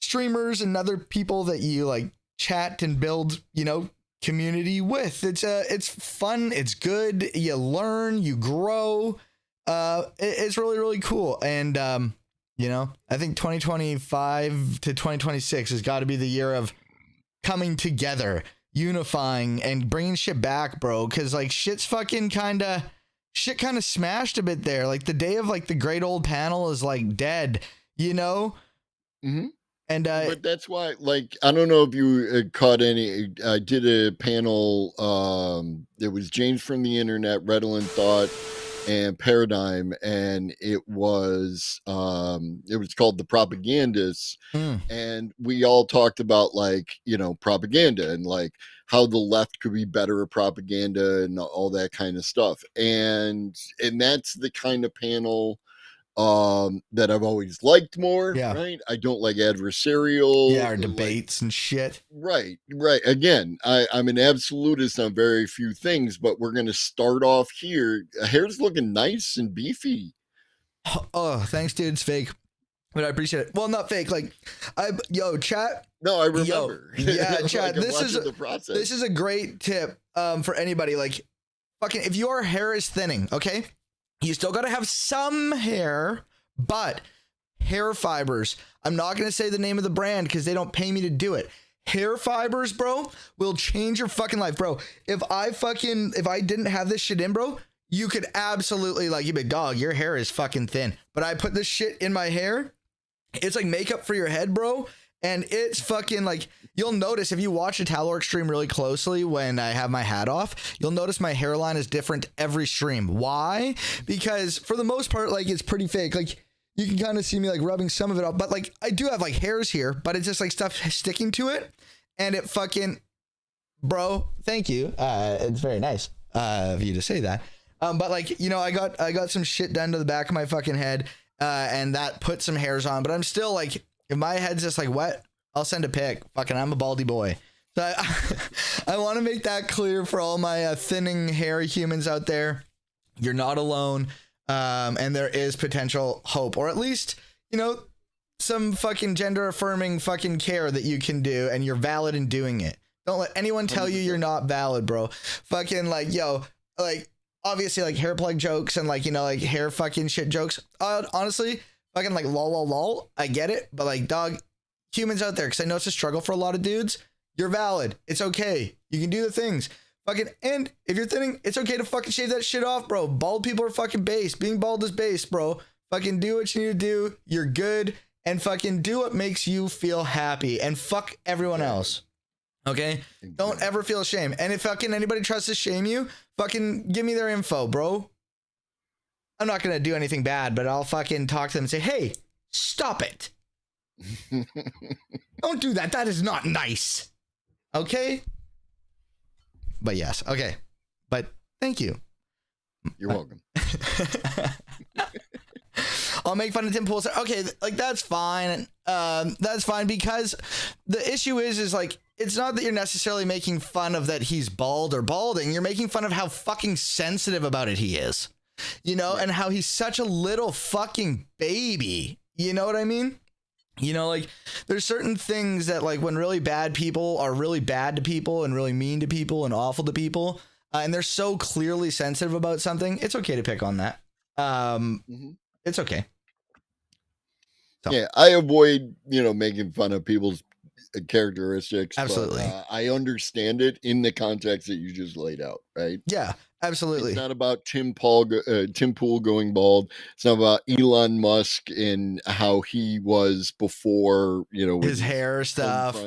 G: streamers and other people that you like chat and build, you know, community with. It's fun, it's good, you learn, you grow. It's really, really cool. And you know, I think 2025 to 2026 has got to be the year of coming together, unifying and bringing shit back, bro, because like shit kind of smashed a bit there. Like the day of like the great old panel is like dead, you know. And
H: But that's why, like, I don't know if you caught any. I did a panel. It was James from the Internet, Redolent Thought, and Paradigm, and it was called The Propagandists,
G: mm,
H: and we all talked about, like, propaganda and like how the left could be better at propaganda and all that kind of stuff, and that's the kind of panel that I've always liked more,
G: yeah,
H: right? I don't like adversarial,
G: or
H: like,
G: debates and shit.
H: right. Again, I'm an absolutist on very few things, but we're gonna start off here. Hair's looking nice and beefy.
G: Oh, thanks, dude. It's fake, but I appreciate it. Well, not fake. Like, chat.
H: No, I
G: Yo,
H: remember.
G: yeah,
H: Like,
G: chat.
H: I'm
G: This is
H: watching the process.
G: this is a great tip for anybody. Like, fucking, if your hair is thinning, okay, you still got to have some hair, but hair fibers. I'm not gonna say the name of the brand because they don't pay me to do it. Hair fibers, bro, will change your fucking life, bro. If I didn't have this shit in, bro, you could absolutely, like, you'd be, dog, your hair is fucking thin. But I put this shit in my hair. It's like makeup for your head, bro. And it's fucking, like, you'll notice if you watch a TALORX stream really closely when I have my hat off, you'll notice my hairline is different every stream. Why? Because for the most part, like, it's pretty fake. Like, you can kind of see me like rubbing some of it off, but like I do have like hairs here, but it's just like stuff sticking to it. And it fucking, bro, thank you. It's very nice of you to say that. But like, I got some shit done to the back of my fucking head, and that put some hairs on, but I'm still like, if my head's just like wet, I'll send a pic. Fucking, I'm a baldy boy. So I want to make that clear for all my thinning hair humans out there. You're not alone. And there is potential hope, or at least, some fucking gender affirming fucking care that you can do, and you're valid in doing it. Don't let anyone tell you you're not valid, bro. Fucking like, like, obviously like hair plug jokes and like, like hair fucking shit jokes. Honestly, fucking like lol. I get it. But like, dog, humans out there, because I know it's a struggle for a lot of dudes. You're valid. It's okay. You can do the things. Fucking, and if you're thinning, it's okay to fucking shave that shit off, bro. Bald people are fucking base. Being bald is base, bro. Fucking do what you need to do. You're good. And fucking do what makes you feel happy. And fuck everyone else. Okay? Don't ever feel ashamed. And if fucking anybody tries to shame you, fucking give me their info, bro. I'm not gonna do anything bad, but I'll fucking talk to them and say, hey, stop it. Don't do that. That is not nice. Okay? But yes, okay. But thank you.
H: You're welcome.
G: I'll make fun of Tim Pool. Okay, like that's fine. That's fine, because the issue is like, it's not that you're necessarily making fun of that he's bald or balding. You're making fun of how fucking sensitive about it he is. And how he's such a little fucking baby. You know what I mean? Like, there's certain things that, like, when really bad people are really bad to people and really mean to people and awful to people, and they're so clearly sensitive about something, it's okay to pick on that. It's okay. So.
H: Yeah, I avoid, making fun of people's characteristics.
G: Absolutely.
H: But, I understand it in the context that you just laid out, right?
G: Yeah, absolutely.
H: It's not about Tim Pool going bald. It's not about Elon Musk and how he was before, with
G: his hair stuff.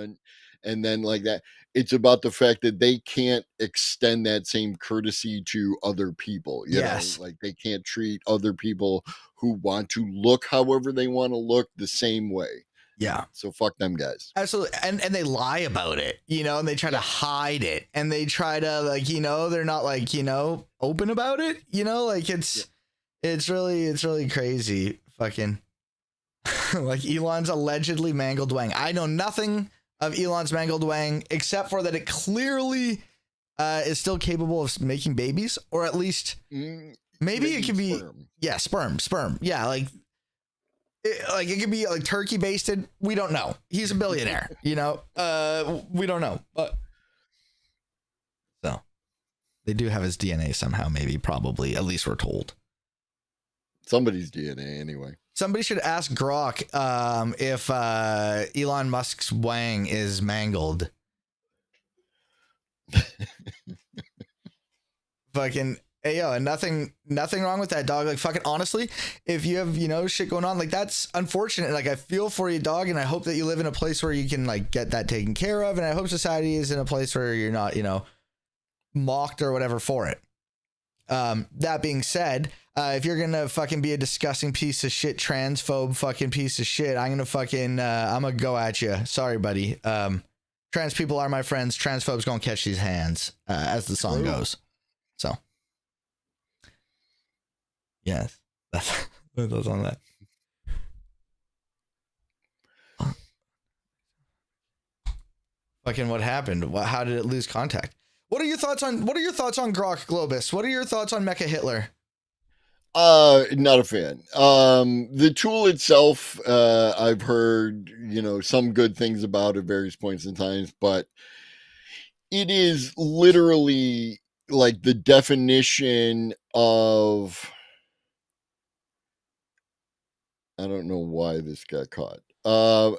H: And then like that. It's about the fact that they can't extend that same courtesy to other people. You know, like they can't treat other people who want to look however they want to look the same way.
G: Yeah.
H: So fuck them guys.
G: Absolutely. And they lie about it, and they try to hide it, and they try to, like, they're not like, open about it, like it's really crazy. Fucking like Elon's allegedly mangled wang. I know nothing of Elon's mangled wang except for that it clearly is still capable of making babies, or at least maybe it could be sperm. Yeah, like it could be like turkey basted. We don't know. He's a billionaire, we don't know. But so they do have his DNA somehow, maybe, probably, at least we're told.
H: Somebody's DNA anyway.
G: Somebody should ask Grok if Elon Musk's wang is mangled. Fucking Hey, yo, and nothing wrong with that, dog. Like, fucking honestly, if you have, you know, shit going on, like, that's unfortunate. Like, I feel for you, dog, and I hope that you live in a place where you can, like, get that taken care of, and I hope society is in a place where you're not, you know, mocked or whatever for it. That being said, if you're gonna fucking be a disgusting piece of shit, transphobe fucking piece of shit, I'm gonna go at you. Sorry, buddy. Trans people are my friends. Transphobes gonna catch these hands, as the song goes. So. Yes, that's on that. Fucking what happened? How did it lose contact? What are your thoughts on Grok Globus? What are your thoughts on Mecha Hitler?
H: Not a fan. The tool itself, I've heard, you know, some good things about at various points in times, but it is literally like the definition of, I don't know why this got caught.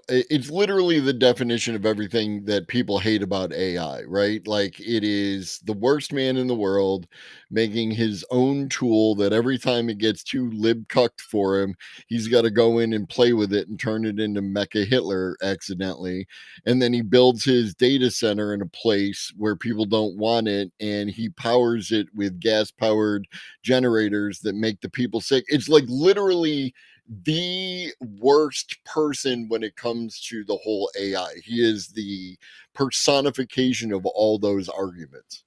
H: It's literally the definition of everything that people hate about AI, right? Like, it is the worst man in the world making his own tool that every time it gets too lib-cucked for him, he's got to go in and play with it and turn it into Mecha Hitler accidentally. And then he builds his data center in a place where people don't want it, and he powers it with gas-powered generators that make the people sick. It's like literally the worst person when it comes to the whole AI. He is the personification of all those arguments.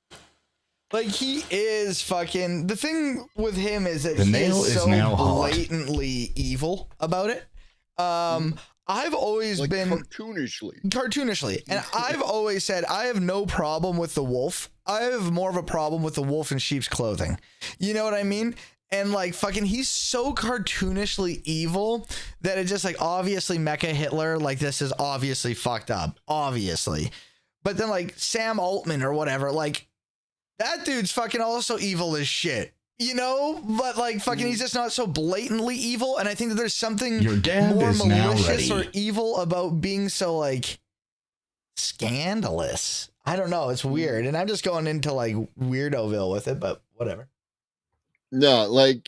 G: Like, he is fucking. The thing with him is that
A: The
G: he
A: nail
G: is
A: is
G: so
A: now hot.
G: blatantly evil about it. I've always
H: Like
G: been
H: cartoonishly.
G: and I've always said I have no problem with the wolf. I have more of a problem with the wolf in sheep's clothing. You know what I mean? And like, fucking, he's so cartoonishly evil that it just, like, obviously Mecha Hitler, like, this is obviously fucked up, obviously. But then, like, Sam Altman or whatever, like, that dude's fucking also evil as shit, you know? But like, fucking, he's just not so blatantly evil. And I think that there's something
A: Your dab
G: more
A: is now
G: malicious
A: ready.
G: or evil about being so, like, scandalous. I don't know. It's weird. And I'm just going into, like, Weirdoville with it, but whatever.
H: No, like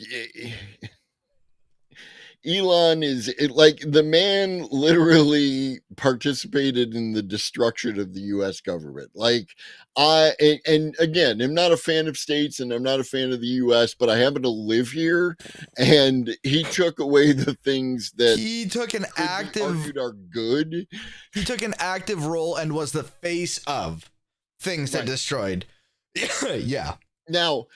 H: Elon is like the man literally participated in the destruction of the US government. Like, and again, I'm not a fan of states and I'm not a fan of the US, but I happen to live here, and he took away the things that
G: He took an
H: could be
G: active
H: argued are good.
G: he took an active role and was the face of things that
H: Right.
G: destroyed. Yeah.
H: Now,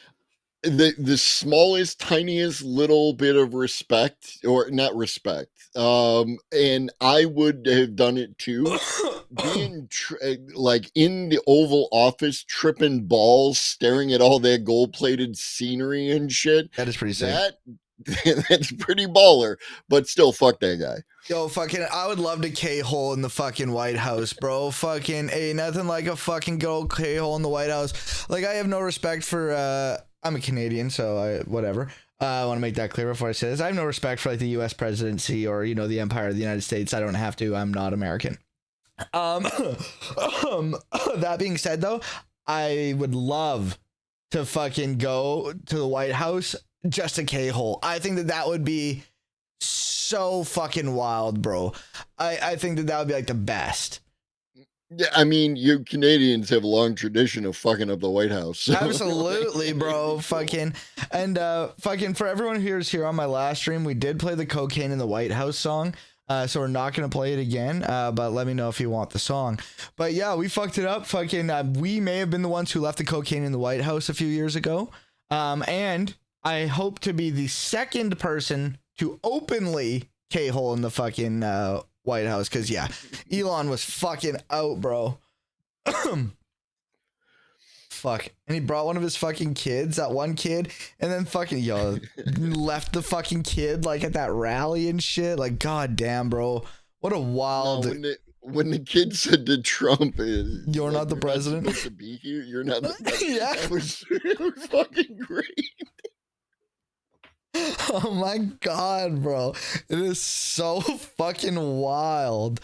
H: the smallest, tiniest little bit of respect, or not respect, and I would have done it too. Being like in the Oval Office, tripping balls, staring at all that gold-plated scenery and shit.
G: That is pretty sick.
H: That's pretty baller, but still, fuck that guy.
G: Yo, fucking, I would love to K-hole in the fucking White House, bro. Fucking, ain't nothing like a fucking good old K-hole in the White House. Like, I have no respect for, I'm a Canadian, so whatever. I want to make that clear before I say this. I have no respect for, like, the U.S. presidency or, you know, the Empire of the United States. I don't have to. I'm not American. That being said, though, I would love to fucking go to the White House just a K-hole. I think that that would be so fucking wild, bro. I think that would be, like, the best.
H: Yeah, I mean, you Canadians have a long tradition of fucking up the White House. So.
G: Absolutely, bro. Fucking, and fucking, for everyone who's here on my last stream, we did play the Cocaine in the White House song. So we're not going to play it again, but let me know if you want the song. But yeah, we fucked it up. Fucking, we may have been the ones who left the cocaine in the White House a few years ago. And I hope to be the second person to openly K-hole in the fucking White House. Because, yeah, Elon was fucking out, bro. Fuck. And he brought one of his fucking kids, that one kid, and then fucking, left the fucking kid, like, at that rally and shit. Like, god damn, bro. What a wild...
H: No, when the kid said to Trump,
G: You're not the president?
H: Supposed to be here. You're not the president.
G: Yeah.
H: It was fucking great.
G: Oh my god, bro. It is so fucking wild.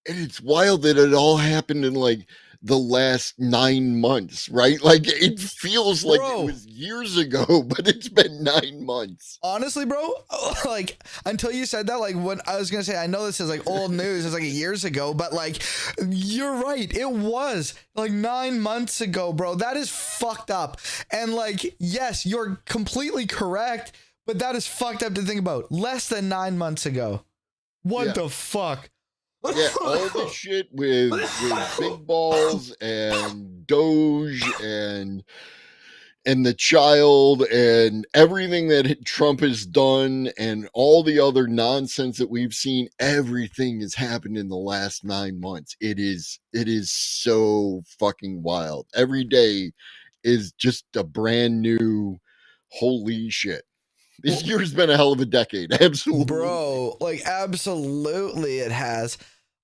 H: And it's wild that it all happened in like the last 9 months, right? Like it feels like
G: Bro.
H: it was years ago, but it's been 9 months.
G: Honestly, bro, like until you said that, like when I was gonna say, I know this is like old news, it's like years ago, but like you're right, it was like 9 months ago, bro. That is fucked up. And like, yes, you're completely correct, but that is fucked up to think about. Less than 9 months ago. What
H: Yeah.
G: the fuck?
H: Yeah, all this shit with big balls and Doge and the child and everything that Trump has done and all the other nonsense that we've seen, everything has happened in the last 9 months. It is so fucking wild. Every day is just a brand new holy shit. This year's been a hell of a decade. Absolutely.
G: Bro, like absolutely it has.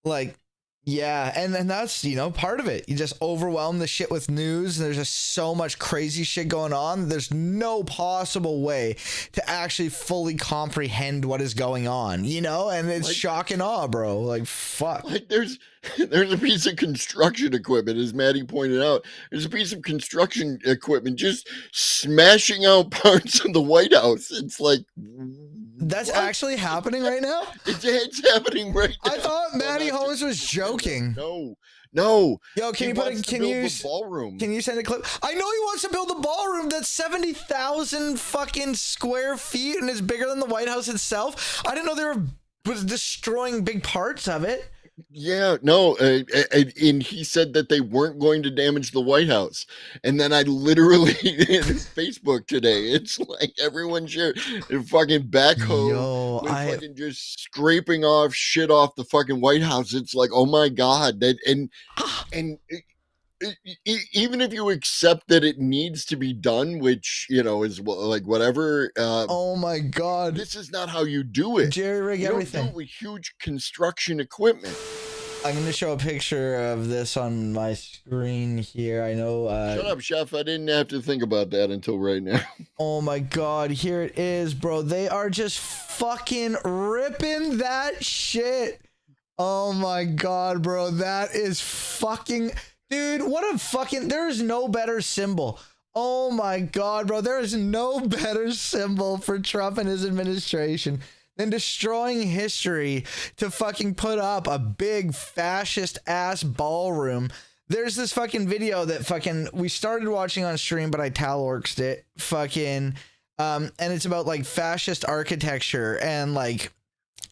G: Like, yeah, and that's, you know, part of it. You just overwhelm the shit with news, and there's just so much crazy shit going on. There's no possible way to actually fully comprehend what is going on, you know? And it's
H: Like-
G: shock and awe, bro. Like, fuck.
H: Like there's a piece of construction equipment, as Maddie pointed out. There's a piece of construction equipment just smashing out parts of the White House. It's like
G: That's
H: what?
G: actually happening right now?
H: It's happening right now.
G: I thought
H: Well,
G: Matty
H: not
G: Holmes
H: just-
G: was joking.
H: No.
G: Yo, can
H: He
G: you put
H: wants
G: it?
H: to
G: Can
H: build
G: you?
H: the ballroom?
G: Can you send a clip? I know he wants to build a ballroom that's 70,000 fucking square feet and is bigger than the White House itself. I didn't know they was destroying big parts of it.
H: Yeah, no, and he said that they weren't going to damage the White House. And then I literally in his Facebook today, it's like everyone shared a fucking backhoe
G: Yo,
H: with
G: I
H: fucking just scraping off shit off the fucking White House. It's like, oh my god, that and even if you accept that it needs to be done, which you know is like whatever,
G: oh my god,
H: this is not how you do it.
G: jerry rig
H: You don't do
G: everything.
H: it with huge construction equipment.
G: I'm gonna show a picture of this on my screen here. I know.
H: Shut up, chef. I didn't have to think about that until right now.
G: Oh my god, here it is, bro. They are just fucking ripping that shit. Oh my god, bro. That is fucking... Dude, what a fucking... There's no better symbol. Oh my god, bro. There is no better symbol for Trump and his administration than destroying history to fucking put up a big fascist ass ballroom. There's this fucking video that fucking we started watching on stream, but I TALORX'd it. Fucking and it's about like fascist architecture and like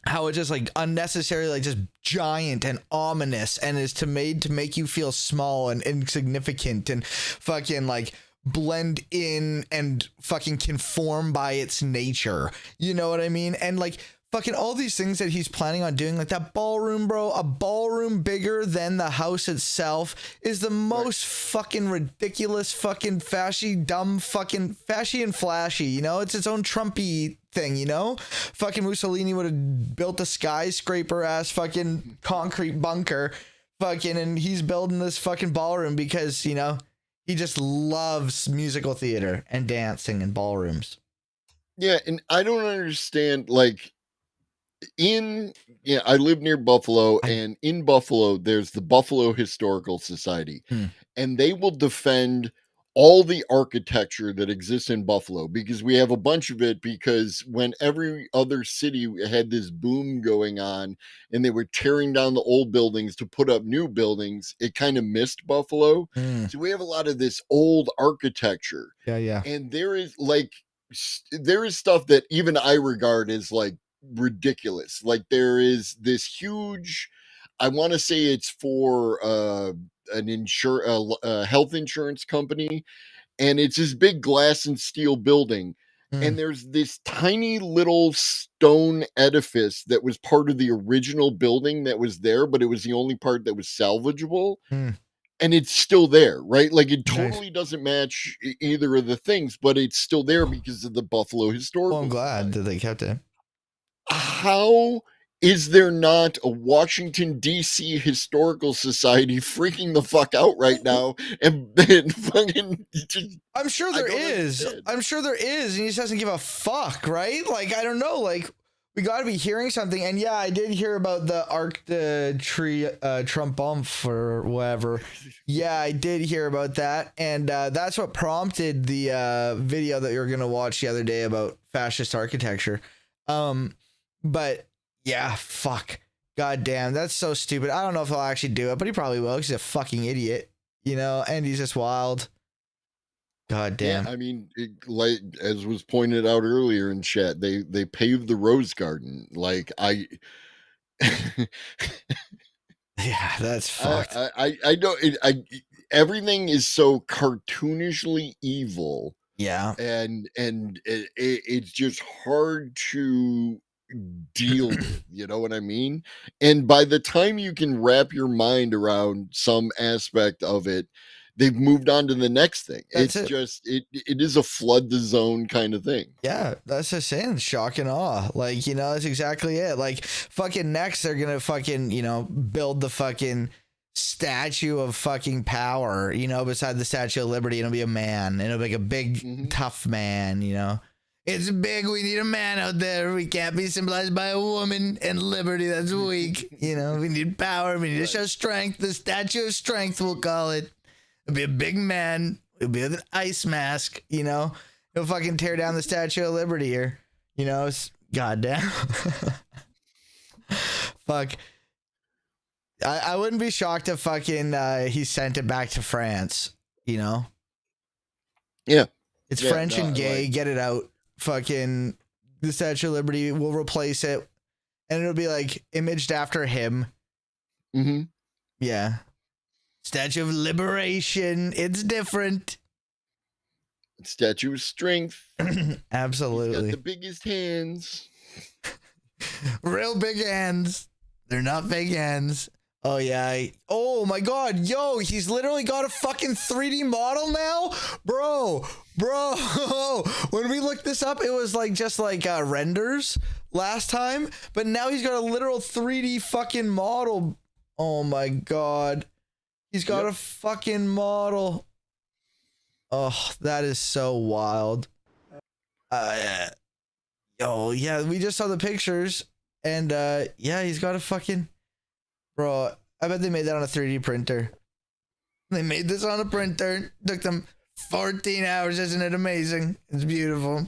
G: how it just like unnecessarily like just giant and ominous and is made to make you feel small and insignificant and fucking like blend in and fucking conform by its nature. You know what I mean? And like fucking all these things that he's planning on doing, like that ballroom, bro, a ballroom bigger than the house itself is the most fucking ridiculous fucking fashy, dumb fucking fashy and flashy, you know? It's its own Trumpy thing, you know? Fucking Mussolini would have built a skyscraper ass fucking concrete bunker fucking, and he's building this fucking ballroom because, you know, he just loves musical theater and dancing and ballrooms.
H: Yeah, and I don't understand, like, I live near Buffalo, and in Buffalo, there's the Buffalo Historical Society, and they will defend all the architecture that exists in Buffalo because we have a bunch of it. Because when every other city had this boom going on and they were tearing down the old buildings to put up new buildings, it kind of missed Buffalo. So we have a lot of this old architecture.
G: Yeah.
H: And there is stuff that even I regard as like ridiculous. Like there is this huge, I want to say it's for a health insurance company, and it's this big glass and steel building, and there's this tiny little stone edifice that was part of the original building that was there, but it was the only part that was salvageable. And it's still there, right? Like it totally doesn't match either of the things, but it's still there because of the Buffalo Historical.
G: Well, I'm glad that they kept it.
H: How is there not a Washington D.C. Historical Society freaking the fuck out right now and fucking just,
G: I'm sure there is. I'm sure there is, and he just doesn't give a fuck, right? Like, I don't know, like, we got to be hearing something. And yeah, I did hear about the Arc de Trump or whatever. Yeah, I did hear about that. And that's what prompted the video that you were going to watch the other day about fascist architecture. But yeah, fuck. God damn, that's so stupid. I don't know if he'll actually do it, but he probably will because he's a fucking idiot, you know, and he's just wild. God damn.
H: Yeah, I mean, like as was pointed out earlier in chat, they paved the rose garden. Like
G: Yeah, that's fucked.
H: I know everything is so cartoonishly evil,
G: Yeah.
H: and it's just hard to deal with, you know what I mean? And by the time you can wrap your mind around some aspect of it, they've moved on to the next thing.
G: That's
H: It's
G: it.
H: just it is a flood the zone kind of thing.
G: Yeah, that's just saying shock and awe. Like, you know, that's exactly it. Like, fucking next, they're gonna fucking, you know, build the fucking statue of fucking power, you know, beside the Statue of Liberty. It'll be a man, and it'll be like a big, tough man, you know. It's big. We need a man out there. We can't be symbolized by a woman and liberty. That's weak. You know, we need power. We need to show strength. The Statue of Strength, we'll call it. It'll be a big man. It'll be with an ice mask, you know. He'll fucking tear down the Statue of Liberty here. You know, it's goddamn. Fuck. I wouldn't be shocked if fucking he sent it back to France, you know?
H: Yeah.
G: It's
H: Yeah,
G: French
H: no,
G: and gay.
H: like-
G: Get it out. Fucking the Statue of Liberty, will replace it. And it'll be like imaged after him.
H: Mm-hmm.
G: Yeah. Statue of Liberation. It's different.
H: Statue of Strength. He's
G: Absolutely.
H: got the biggest hands.
G: Real big hands. They're not fake hands. Oh, yeah. Oh, my God. Yo, he's literally got a fucking 3D model now? Bro. When we looked this up, it was like just like renders last time. But now he's got a literal 3D fucking model. Oh, my God. He's got a fucking model. Oh, that is so wild. Oh, yeah, we just saw the pictures. And, yeah, he's got a fucking... Bro, I bet they made that on a 3D printer. They made this on a printer. Took them 14 hours. Isn't it amazing? It's beautiful.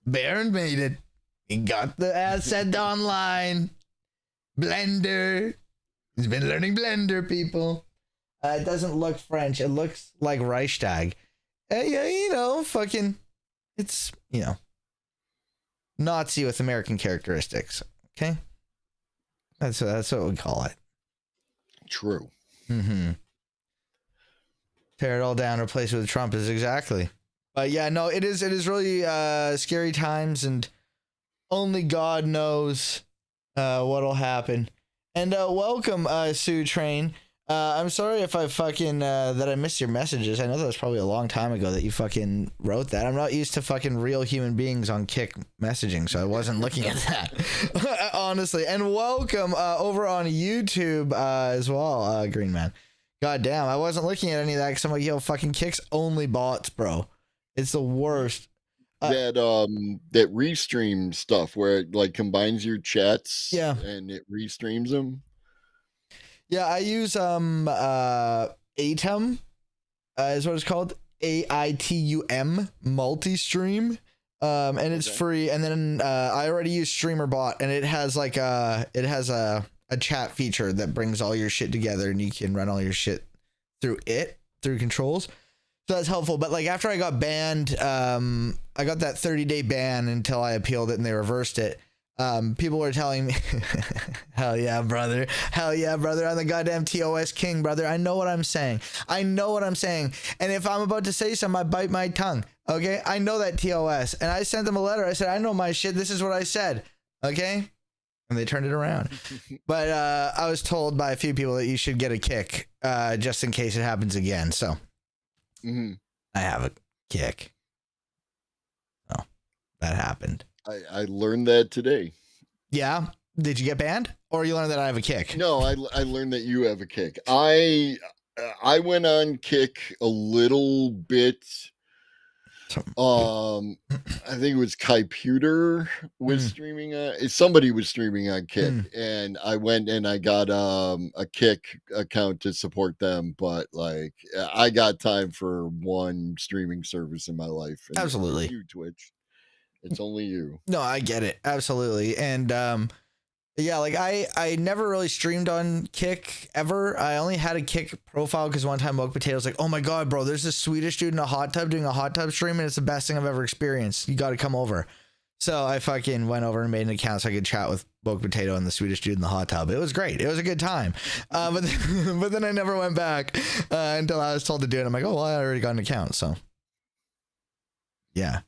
G: Baron made it. He got the asset online. Blender. He's been learning Blender, people. It doesn't look French. It looks like Reichstag. Yeah, you know, fucking... It's, you know... Nazi with American characteristics. Okay? That's what we call it.
H: True.
G: Mm-hmm. Tear it all down, replace it with Trump is exactly. But yeah, no, it is really scary times, and only God knows what'll happen. And welcome, Sue Train. I'm sorry if I fucking that I missed your messages. I know that was probably a long time ago that you fucking wrote that. I'm not used to fucking real human beings on Kick messaging, so I wasn't looking at that. Honestly. And welcome over on YouTube as well, Green Man. God damn, I wasn't looking at any of that because I'm like, yo, fucking Kick's only bots, bro. It's the worst.
H: That restream stuff where it like combines your chats,
G: Yeah,
H: and it restreams them.
G: Yeah, I use Atum is what it's called. AITUM multi-stream. And it's free. And then I already use StreamerBot, and it has like a chat feature that brings all your shit together, and you can run all your shit through controls. So that's helpful. But like after I got banned, I got that 30-day ban until I appealed it and they reversed it. People were telling me, hell yeah, brother. I'm the goddamn TOS king, brother. I know what I'm saying. And if I'm about to say something, I bite my tongue. Okay. I know that TOS, and I sent them a letter. I said, I know my shit. This is what I said. Okay. And they turned it around. But, I was told by a few people that you should get a kick, just in case it happens again. So I have a kick. Oh, that happened.
H: I learned that today.
G: Yeah. Did you get banned, or you learned that I have a kick?
H: No, I learned that you have a kick. I went on Kick a little bit I think it was Kaiputer was streaming somebody was streaming on Kick, and I went and I got a Kick account to support them, but like I got time for one streaming service in my life. And
G: Absolutely.
H: it's you, Twitch. It's only you.
G: No, I get it. Absolutely. And yeah, like I never really streamed on Kick ever. I only had a Kick profile because one time Woke Potato was like, oh my God, bro, there's this Swedish dude in a hot tub doing a hot tub stream and it's the best thing I've ever experienced. You got to come over. So I fucking went over and made an account so I could chat with Woke Potato and the Swedish dude in the hot tub. It was great. It was a good time. But then I never went back until I was told to do it. I'm like, oh, well, I already got an account. So yeah.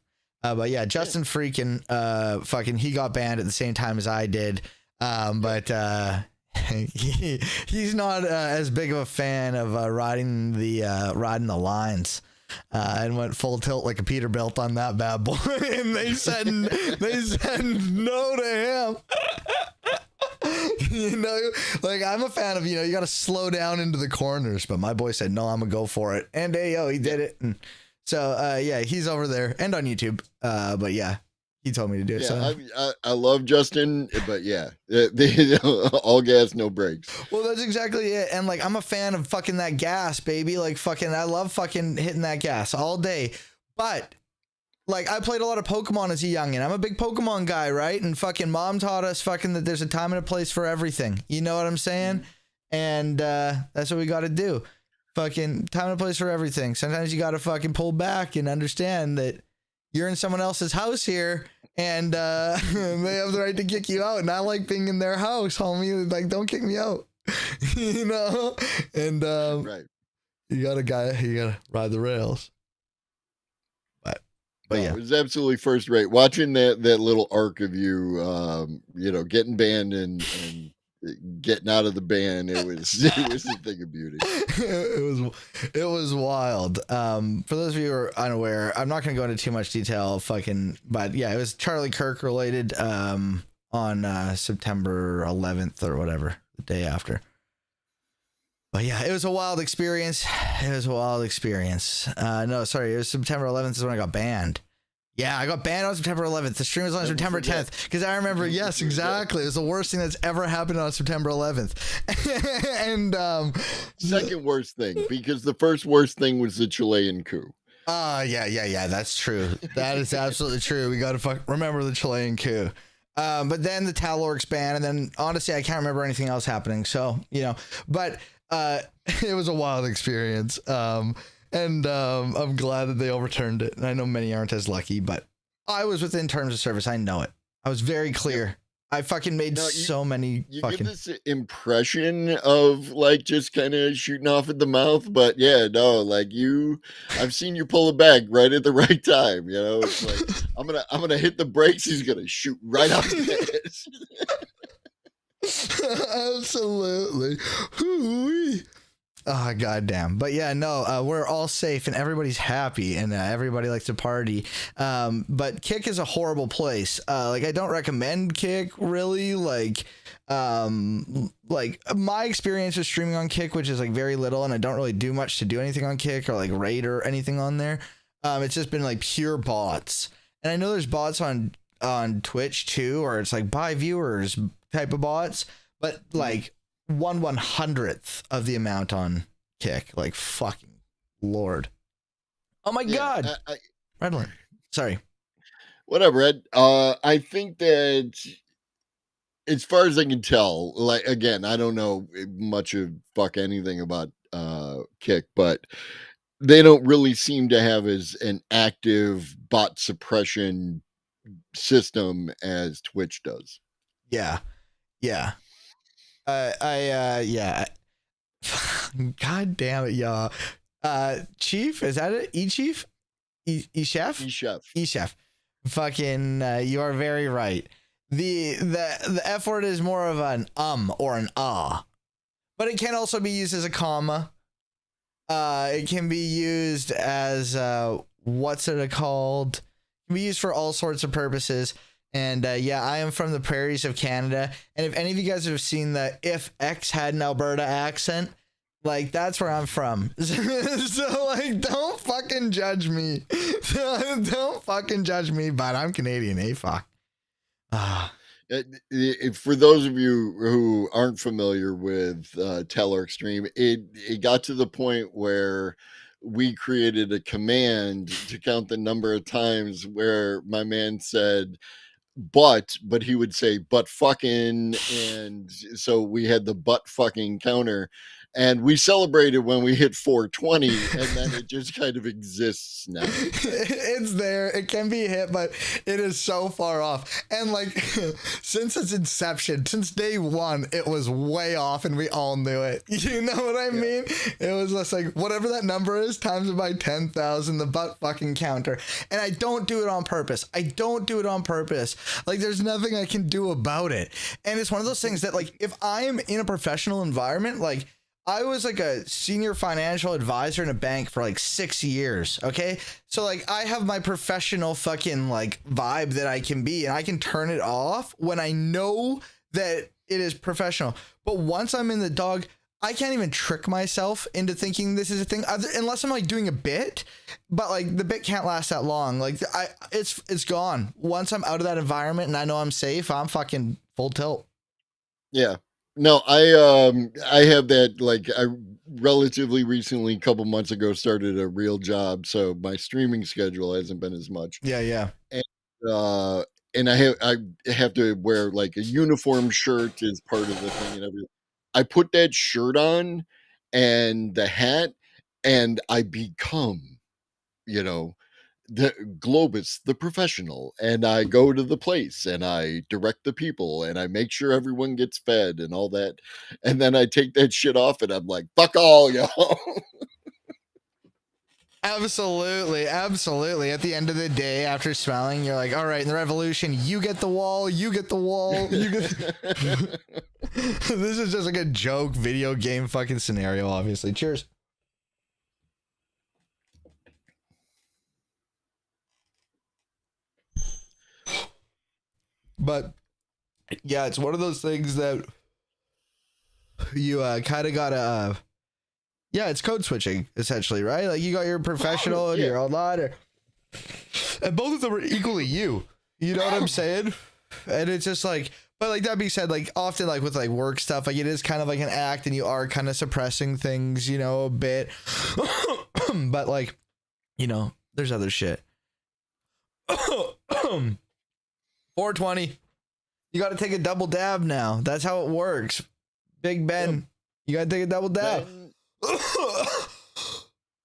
G: But yeah, Justin Freakin, fucking, he got banned at the same time as I did. But he's not as big of a fan of riding the lines, and went full tilt like a Peterbilt on that bad boy. And they said no to him. You know, like I'm a fan of, you got to slow down into the corners, but my boy said no, I'm gonna go for it, and hey, he did it. And so yeah, he's over there and on YouTube. But yeah. He told me to do it.
H: Yeah,
G: So
H: I love Justin, but yeah, all gas, no brakes.
G: Well, that's exactly it. And like, I'm a fan of fucking that gas, baby. Like fucking, I love fucking hitting that gas all day. But like, I played a lot of Pokemon as a youngin'. I'm a big Pokemon guy, right? And fucking mom taught us fucking that there's a time and a place for everything. You know what I'm saying? And that's what we got to do. Fucking time and a place for everything. Sometimes you got to fucking pull back and understand that you're in someone else's house here, and they have the right to kick you out. And I like being in their house, homie. Like, don't kick me out, you know. And
H: Right.
G: you gotta ride the rails. But
H: No,
G: yeah,
H: it was absolutely first rate. Watching that little arc of you, getting banned and getting out of the band, it was a thing of beauty.
G: it was wild. For those of you who are unaware, I'm not going to go into too much detail, but yeah, it was Charlie Kirk related on September 11th or whatever, the day after. But yeah, it was a wild experience. No, sorry, it was September 11th is when I got banned. Yeah, I got banned on September 11th. The stream was on September 10th because I remember. Yes, exactly. It was the worst thing that's ever happened on September 11th. And
H: second worst thing, because the first worst thing was the Chilean coup.
G: Yeah. That's true. That is absolutely true. We got to remember the Chilean coup. But then the TALORX ban, and then honestly, I can't remember anything else happening. So but it was a wild experience. And I'm glad that they overturned it. And I know many aren't as lucky, but I was within terms of service. I know it. I was very clear. Yep. I fucking made so many fucking...
H: give this impression of like just kind of shooting off at the mouth, but yeah, no, like I've seen you pull it back right at the right time. It's like I'm gonna hit the brakes. He's gonna shoot right off the edge.
G: Absolutely. Hoo-wee. Oh, goddamn. But yeah, no, we're all safe and everybody's happy and everybody likes to party. But Kick is a horrible place. Like, I don't recommend Kick really. Like my experience with streaming on Kick, which is like very little, and I don't really do much to do anything on Kick or like raid or anything on there. It's just been like pure bots. And I know there's bots on Twitch too, or it's like buy viewers type of bots, but like 1/100th of the amount on Kick. Like, fucking Lord. Oh my God. Red alert. Sorry.
H: Whatever, Ed. I think that as far as I can tell, like, again, I don't know much of fuck anything about Kick, but they don't really seem to have as an active bot suppression system as Twitch does.
G: Yeah. Yeah. God damn it, y'all. Chief, is that it? E-Chief? E-Chef? E-Chef. Fucking, you are very right. The F word is more of an or an but it can also be used as a comma. It can be used as, what's it called? It can be used for all sorts of purposes. And yeah, I am from the prairies of Canada. And if any of you guys have seen the If X Had an Alberta accent, Like, that's where I'm from. So, like, don't fucking judge me. Don't fucking judge me, but I'm Canadian, fuck.
H: For those of you who aren't familiar with TALORX Stream, it got to the point where we created a command to count the number of times where my man said but he would say but fucking, and so we had the but fucking counter, and we celebrated when we hit 420, and then it just kind of exists now.
G: It's there, it can be hit, but it is so far off. And like since its inception, since day one, it was way off, and we all knew it. You know what I mean? It was just like whatever that number is times it by 10,000, the butt fucking counter. And I don't do it on purpose. Like, there's nothing I can do about it. And it's one of those things that, like, if I'm in a professional environment, like, I was like a senior financial advisor in a bank for like 6 years. Okay. So like I have my professional fucking like vibe that I can be, and I can turn it off when I know that it is professional. But once I'm in the dog, I can't even trick myself into thinking this is a thing unless I'm like doing a bit, but like the bit can't last that long. Like it's gone. Once I'm out of that environment and I know I'm safe, I'm fucking full tilt.
H: Yeah. No, I have that, like, I relatively recently, a couple months ago, started a real job, so my streaming schedule hasn't been as much.
G: Yeah.
H: And I have to wear like a uniform shirt as part of the thing and everything. I put that shirt on and the hat, and I become, the Globus, the professional, and I go to the place and I direct the people and I make sure everyone gets fed and all that. And then I take that shit off and I'm like, fuck all y'all.
G: Absolutely. At the end of the day, after smelling, you're like, all right, in the revolution, you get the wall, you get the wall, you get. This is just like a joke video game fucking scenario, obviously. Cheers. But yeah, it's one of those things that you kind of gotta it's code switching essentially, right? Like you got your professional and your online, and both of them are equally you know what I'm saying? And it's just like, but like that being said, like often like with like work stuff, like it is kind of like an act and you are kind of suppressing things, a bit. But like, there's other shit. 420. You got to take a double dab now. That's how it works. Big Ben, you got to take a double dab.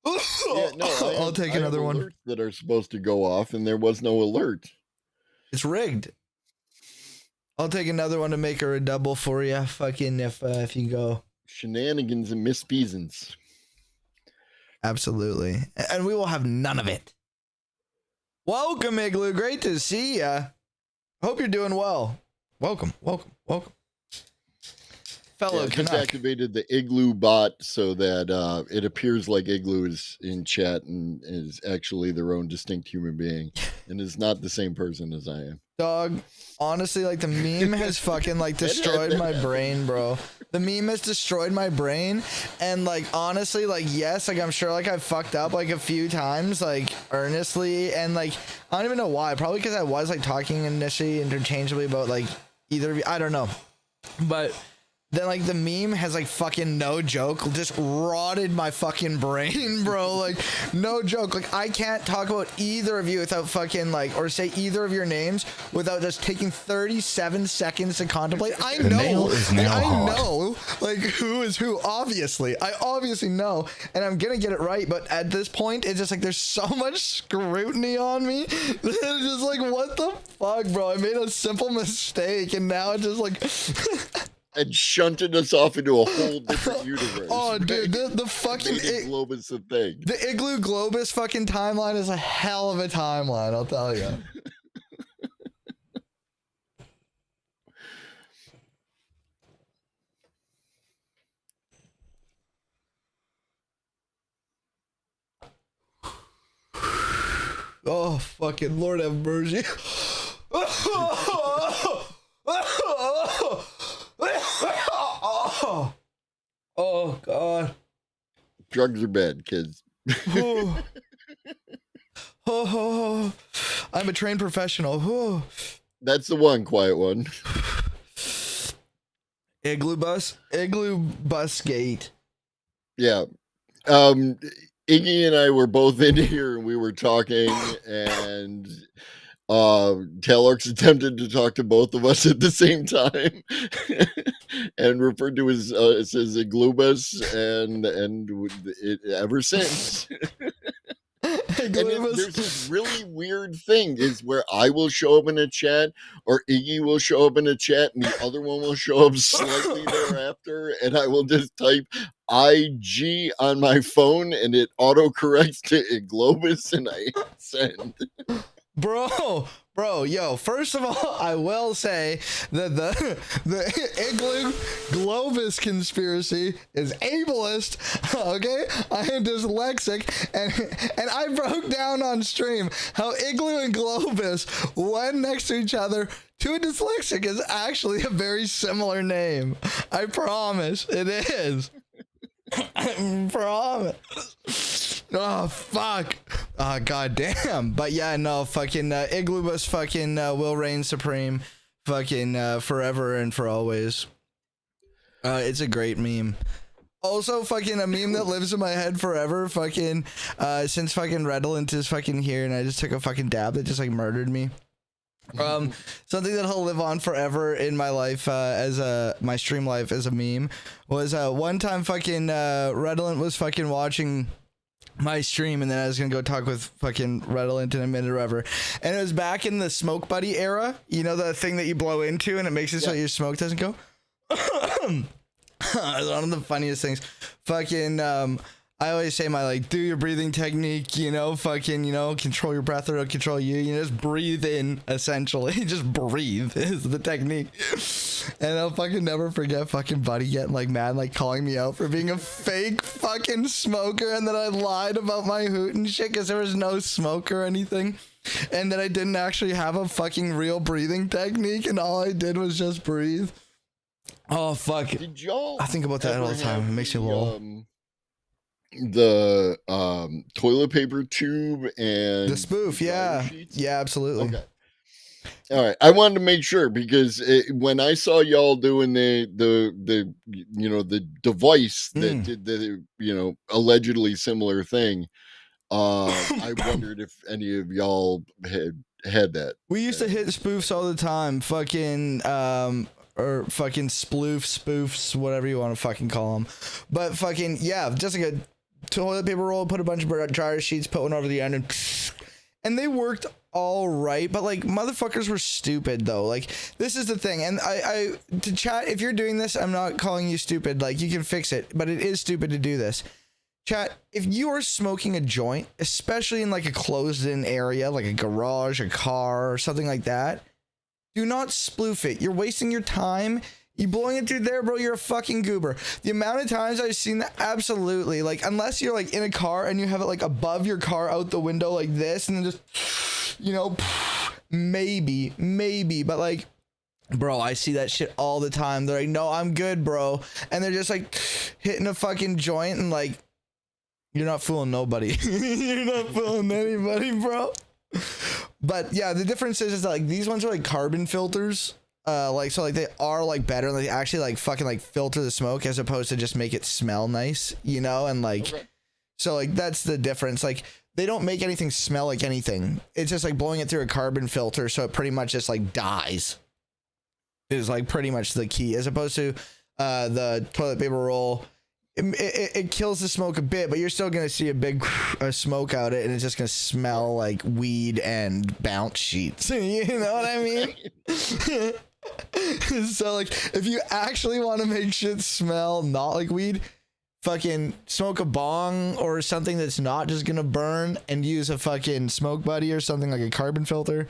G: I'll take another one.
H: Alerts that are supposed to go off, and there was no alert.
G: It's rigged. I'll take another one to make her a double for you. Fucking if you go.
H: Shenanigans and misfeasance.
G: Absolutely. And we will have none of it. Welcome, Igloo. Great to see ya. Hope you're doing well. Welcome. Fellow
H: just
G: Canuck.
H: activated the Igloo bot so that it appears like Igloo is in chat and is actually their own distinct human being and is not the same person as I am.
G: Dog, honestly, like the meme has fucking like destroyed my brain, bro. The meme has destroyed my brain, and like honestly, like yes, like I'm sure like I've fucked up like a few times, like earnestly, and like I don't even know why. Probably because I was like talking initially interchangeably about like either of you. I don't know, but then like the meme has like fucking no joke just rotted my fucking brain, bro. Like no joke. Like I can't talk about either of you without fucking like, or say either of your names without just taking 37 seconds to contemplate. I know, like who is who. Obviously, I obviously know, and I'm gonna get it right. But at this point, it's just like there's so much scrutiny on me. It's just like what the fuck, bro. I made a simple mistake, and now it's just like.
H: And shunted us off into a whole different universe.
G: Oh, dude, the fucking
H: Globus a thing.
G: The Igloo Globus fucking timeline is a hell of a timeline, I'll tell you. Oh, fucking Lord have mercy. Oh God.
H: Drugs are bad, kids.
G: Oh, oh, I'm a trained professional. Oh.
H: That's the one, quiet one.
G: Igloo bus gate.
H: Yeah. Iggy and I were both in here and we were talking, and TALORX attempted to talk to both of us at the same time and referred to as Iglubus, and it ever since. And there's this really weird thing is where I will show up in a chat or Iggy will show up in a chat and the other one will show up slightly thereafter, and I will just type IG on my phone and it autocorrects to Iglobus and I hit send.
G: Bro, yo, first of all, I will say that the Igloo Globus conspiracy is ableist, okay? I am dyslexic, and I broke down on stream how Igloo and Globus, when next to each other, to a dyslexic is actually a very similar name. I promise, it is. I promise. Oh, fuck. Oh, goddamn. But yeah, no, fucking Iglubus fucking will reign supreme fucking forever and for always. It's a great meme. Also, fucking a meme that lives in my head forever, fucking, since fucking Redolent is fucking here and I just took a fucking dab that just like murdered me. Something that'll live on forever in my life, as my stream life as a meme, was one time fucking Redolent was fucking watching my stream, and then I was gonna go talk with fucking Redolent in a minute or whatever, and it was back in the Smoke Buddy era, you know, the thing that you blow into and it makes it so your smoke doesn't go. It's one of the funniest things. Fucking I always say my, like, do your breathing technique, you know, fucking, you know, control your breath or it'll control you. You know, just breathe in, essentially. Just breathe is the technique. And I'll fucking never forget fucking Buddy getting, like, mad, like, calling me out for being a fake fucking smoker, and that I lied about my hoot and shit because there was no smoke or anything. And that I didn't actually have a fucking real breathing technique, and all I did was just breathe. Oh, fuck.
H: Did y'all
G: I think about that all the time. It makes me lol.
H: The toilet paper tube and
G: The spoof, yeah. Yeah, absolutely.
H: Okay. All right. I wanted to make sure because when I saw y'all doing the you know, the device that did the, you know, allegedly similar thing, I wondered if any of y'all had that.
G: We used to hit spoofs all the time. Fucking or fucking spoofs, whatever you want to fucking call them. But fucking, yeah, just like a toilet paper roll, put a bunch of dryer sheets, put one over the end, and they worked all right. But like, motherfuckers were stupid though. Like, this is the thing. And I to chat, if you're doing this, I'm not calling you stupid. Like, you can fix it, but it is stupid to do this. Chat, if you are smoking a joint, especially in like a closed in area, like a garage, a car, or something like that, do not sploof it. You're wasting your time. You blowing it through there, bro, you're a fucking goober. The amount of times I've seen that, absolutely. Like, unless you're like in a car and you have it like above your car out the window like this, and then just, you know, maybe. But like, bro, I see that shit all the time. They're like, no, I'm good, bro. And they're just like hitting a fucking joint, and like, you're not fooling nobody. You're not fooling anybody, bro. But yeah, the difference is that like these ones are like carbon filters. Like, so like they are like better, like they actually like fucking like filter the smoke as opposed to just make it smell nice, you know? And like, so like that's the difference. Like, they don't make anything smell like anything. It's just like blowing it through a carbon filter, so it pretty much just like dies is like pretty much the key, as opposed to the toilet paper roll. It kills the smoke a bit, but you're still gonna see a big smoke out it, and it's just gonna smell like weed and bounce sheets. You know what I mean? So like, if you actually want to make shit smell not like weed, fucking smoke a bong or something that's not just gonna burn, and use a fucking smoke buddy or something like a carbon filter.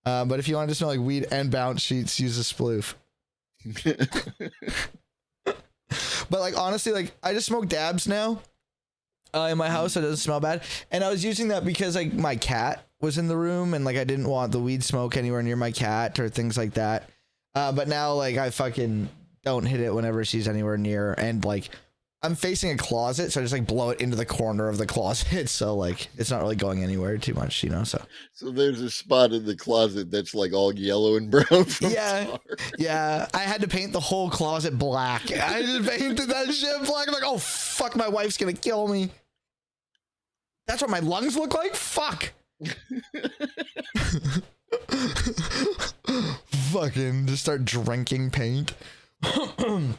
G: But if you want to smell like weed and bounce sheets, use a sploof. But like, honestly, like, I just smoke dabs now in my house, so it doesn't smell bad. And I was using that because like my cat was in the room, and like I didn't want the weed smoke anywhere near my cat or things like that. But now like I fucking don't hit it whenever she's anywhere near. And like, I'm facing a closet, so I just like blow it into the corner of the closet. So like it's not really going anywhere too much, you know. So
H: there's a spot in the closet that's like all yellow and brown from
G: yeah,
H: tar.
G: yeah. I had to paint the whole closet black. I just painted that shit black. I'm like, oh fuck, my wife's gonna kill me. That's what my lungs look like. Fuck. Fucking just start drinking paint. Oh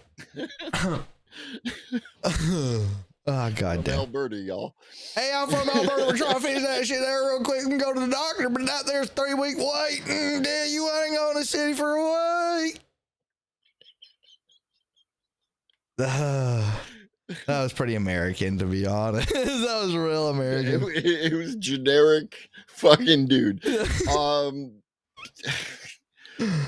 G: god damn.
H: Alberta, y'all.
G: Hey, I'm from Alberta. We're trying to finish that shit there real quick and go to the doctor, but that there's 3-week wait. Damn, you ain't going to the city for a week. That was pretty American, to be honest. That was real American.
H: It was generic fucking dude.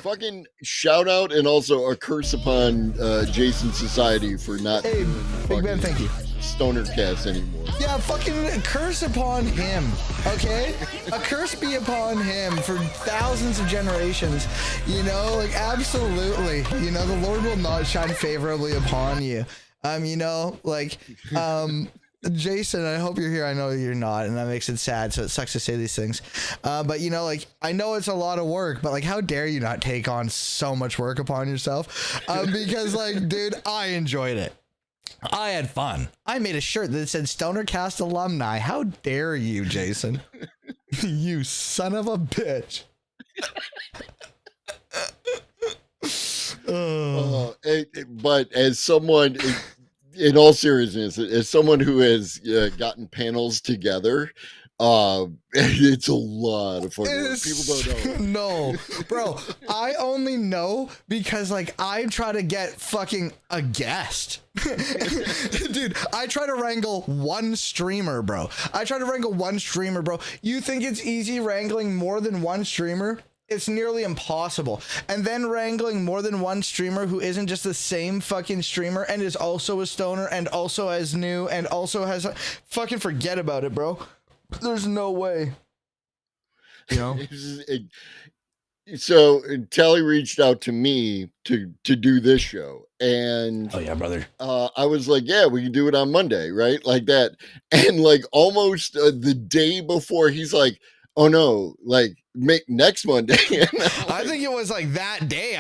H: Fucking shout out and also a curse upon Jason Society for not
G: Hey,
H: doing
G: Big Ben, thank you.
H: Stoner Cast anymore.
G: Yeah, fucking a curse upon him, okay? A curse be upon him for thousands of generations, you know, like absolutely, you know, the Lord will not shine favorably upon you. You know, like, Jason, I hope you're here. I know you're not, and that makes it sad, so it sucks to say these things. But, you know, like, I know it's a lot of work, but, like, how dare you not take on so much work upon yourself? Because, like, dude, I enjoyed it. I had fun. I made a shirt that said Stonercast alumni. How dare you, Jason? You son of a bitch.
H: But as someone, in all seriousness, as someone who has gotten panels together, it's a lot of fun. People don't know.
G: No, bro, I only know because like I try to get fucking a guest. Dude, I try to wrangle one streamer, bro. You think it's easy wrangling more than one streamer? It's nearly impossible. And then wrangling more than one streamer who isn't just the same fucking streamer and is also a stoner and also as new and also has fucking forget about it, bro. There's no way. You know?
H: So Tally reached out to me to do this show, and
G: Oh yeah, brother.
H: I was like, yeah, we can do it on Monday, right? Like that. And like almost the day before, he's like, oh no, like make next Monday.
G: I think it was like that day.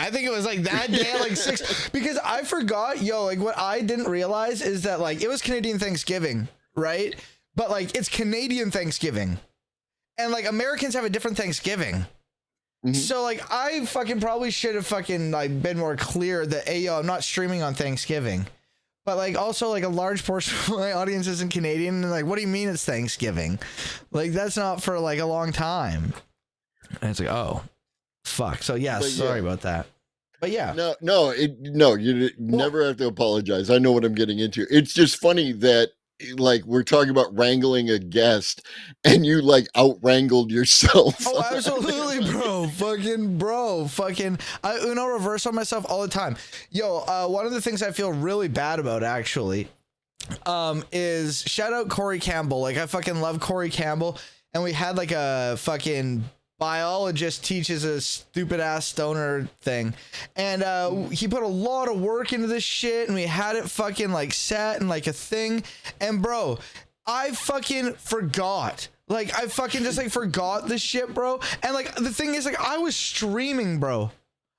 G: Like 6, because I forgot, like what I didn't realize is that like it was Canadian Thanksgiving, right? But like it's Canadian Thanksgiving. And like Americans have a different Thanksgiving. Mm-hmm. So like I fucking probably should have fucking like been more clear that I'm not streaming on Thanksgiving. But like also like a large portion of my audience isn't Canadian, and like, what do you mean it's Thanksgiving? Like that's not for like a long time. And it's like, oh, fuck. So yeah, sorry about that. But yeah,
H: you never have to apologize. I know what I'm getting into. It's just funny that like we're talking about wrangling a guest, and you like out wrangled yourself.
G: Oh, absolutely, bro. Fucking. I Uno reverse on myself all the time. One of the things I feel really bad about actually, is shout out Corey Campbell. Like I fucking love Corey Campbell, and we had like a fucking biologist teaches a stupid ass stoner thing, and he put a lot of work into this shit, and we had it fucking like set and like a thing, and bro, I fucking forgot. Like I fucking just like forgot this shit, bro. And like the thing is, like I was streaming, bro.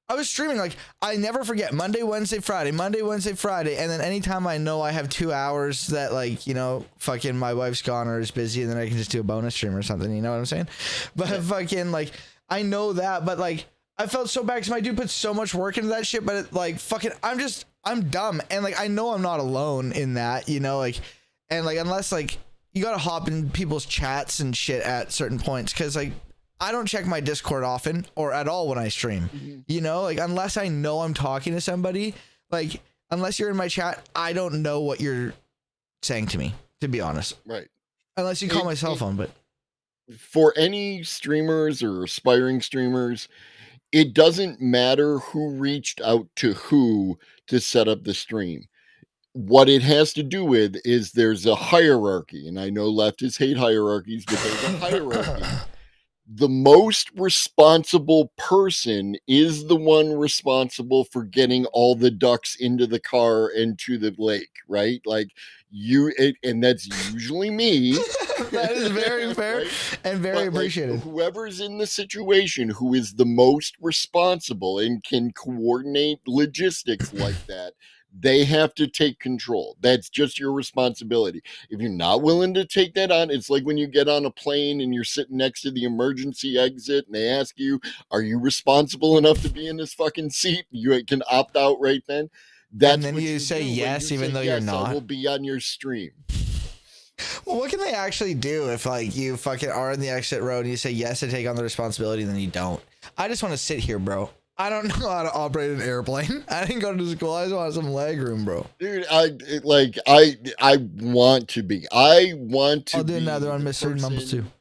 G: Like I never forget Monday, Wednesday, Friday, and then anytime I know I have 2 hours that like, you know, fucking my wife's gone or is busy, and then I can just do a bonus stream or something, you know what I'm saying? But fucking like I know that, but like I felt so bad because my dude put so much work into that shit, but it, like fucking I'm dumb, and like I know I'm not alone in that, you know, like, and like unless like you gotta hop in people's chats and shit at certain points, because like I don't check my Discord often or at all when I stream, you know, like unless I know I'm talking to somebody, like unless you're in my chat, I don't know what you're saying to me, to be honest.
H: Right.
G: Unless you call my cell phone, but
H: for any streamers or aspiring streamers, it doesn't matter who reached out to who to set up the stream. What it has to do with is there's a hierarchy, and I know leftists hate hierarchies, but there's a hierarchy. the most responsible person is the one responsible for getting all the ducks into the car and to the lake, right? Like and that's usually me.
G: That is very fair
H: Right?
G: and very
H: But like
G: appreciated.
H: whoever's in the situation who is the most responsible and can coordinate logistics like that, they have to take control. That's just your responsibility. If you're not willing to take that on, it's like when you get on a plane and you're sitting next to the emergency exit and they ask you, are you responsible enough to be in this fucking seat? You can opt out right then. That's
G: And then
H: what
G: you say
H: do when
G: yes,
H: you
G: even
H: say,
G: though you're
H: "Yes, I
G: not."
H: will be on your stream.
G: Well, what can they actually do if like you fucking are in the exit row and you say yes to take on the responsibility and then you don't? I just want to sit here, bro. I don't know how to operate an airplane. I didn't go to school. I just want some leg room, bro.
H: Dude, I want to be. I want to
G: I'll do
H: be
G: another on
H: the
G: Mr. Mumbles
H: person
G: too.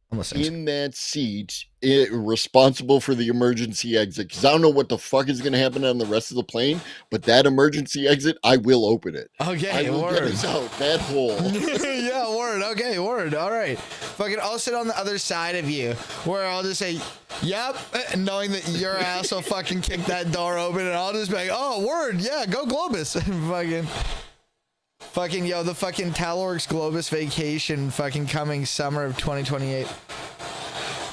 G: I'm listening.
H: in that seat, responsible for the emergency exit. Because I don't know what the fuck is going to happen on the rest of the plane, but that emergency exit, I will open it.
G: Okay,
H: I will get
G: word.
H: us out that hole.
G: Yeah, word. Okay, word. All right. Fucking, I'll sit on the other side of you, where I'll just say, "Yep," knowing that your ass will fucking kick that door open, and I'll just be like, "Oh, word, yeah, go Globus." Fucking, yo, the fucking TALORX Globus vacation, fucking coming summer of 2028.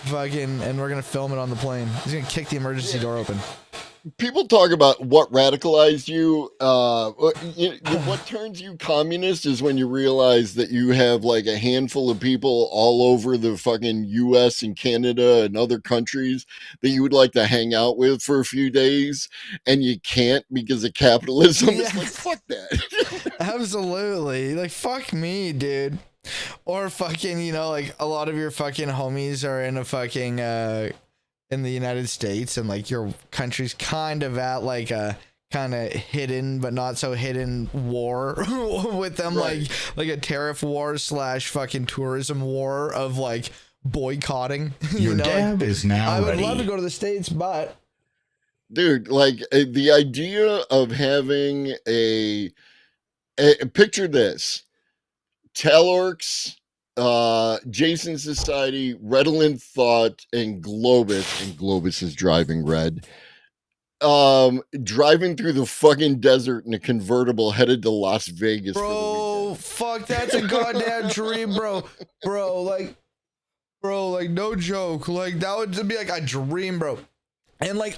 G: Fucking, and we're gonna film it on the plane. He's gonna kick the emergency door open.
H: People talk about what radicalized you. What turns you communist is when you realize that you have like a handful of people all over the fucking US and Canada and other countries that you would like to hang out with for a few days, and you can't because of capitalism.
G: Yeah.
H: It's like, fuck that.
G: Absolutely. Like, fuck me, dude. Or fucking, you know, like a lot of your fucking homies are in a fucking, in the United States, and like your country's kind of at like a kind of hidden but not so hidden war with them,
H: Right.
G: like a tariff war / fucking tourism war of like boycotting.
A: Your
G: you know,
A: dab
G: like,
A: is now
G: I would
A: ready.
G: love to go to the States, but
H: Dude, like the idea of having a picture this. TALORX, Jason Society, Redolent Thought, and Globus is driving red. Driving through the fucking desert in a convertible headed to Las Vegas for the
G: bro,
H: weekend.
G: fuck, that's a goddamn dream, bro. Bro, like no joke, like that would be like a dream, bro. And like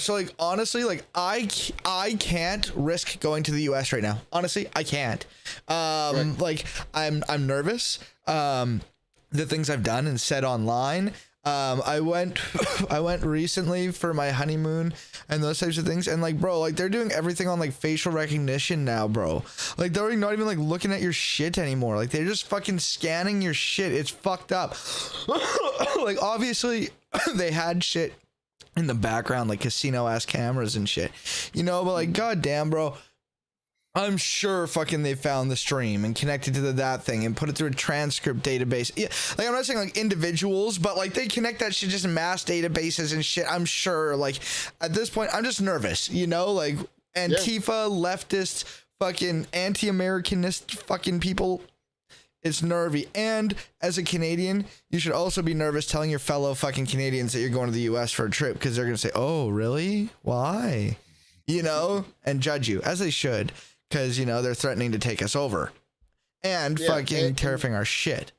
G: so like honestly, like I can't risk going to the US right now. Honestly, I can't.
H: Right.
G: Like I'm nervous. The things I've done and said online. I went recently for my honeymoon and those types of things, and like, bro, like they're doing everything on like facial recognition now, bro. Like they're not even like looking at your shit anymore. Like they're just fucking scanning your shit. It's fucked up. Like obviously they had shit in the background, like casino ass cameras and shit, you know, but like, goddamn, bro, I'm sure fucking they found the stream and connected to that thing and put it through a transcript database. Yeah, like I'm not saying like individuals, but like they connect that shit just in mass databases and shit. I'm sure, like at this point, I'm just nervous, you know, like Antifa, leftist, fucking anti-Americanist fucking people. It's nervy. And as a Canadian, you should also be nervous telling your fellow fucking Canadians that you're going to the US for a trip, because they're going to say, "Oh, really? Why?" You know, and judge you, as they should, because, you know, they're threatening to take us over and fucking terrifying our shit.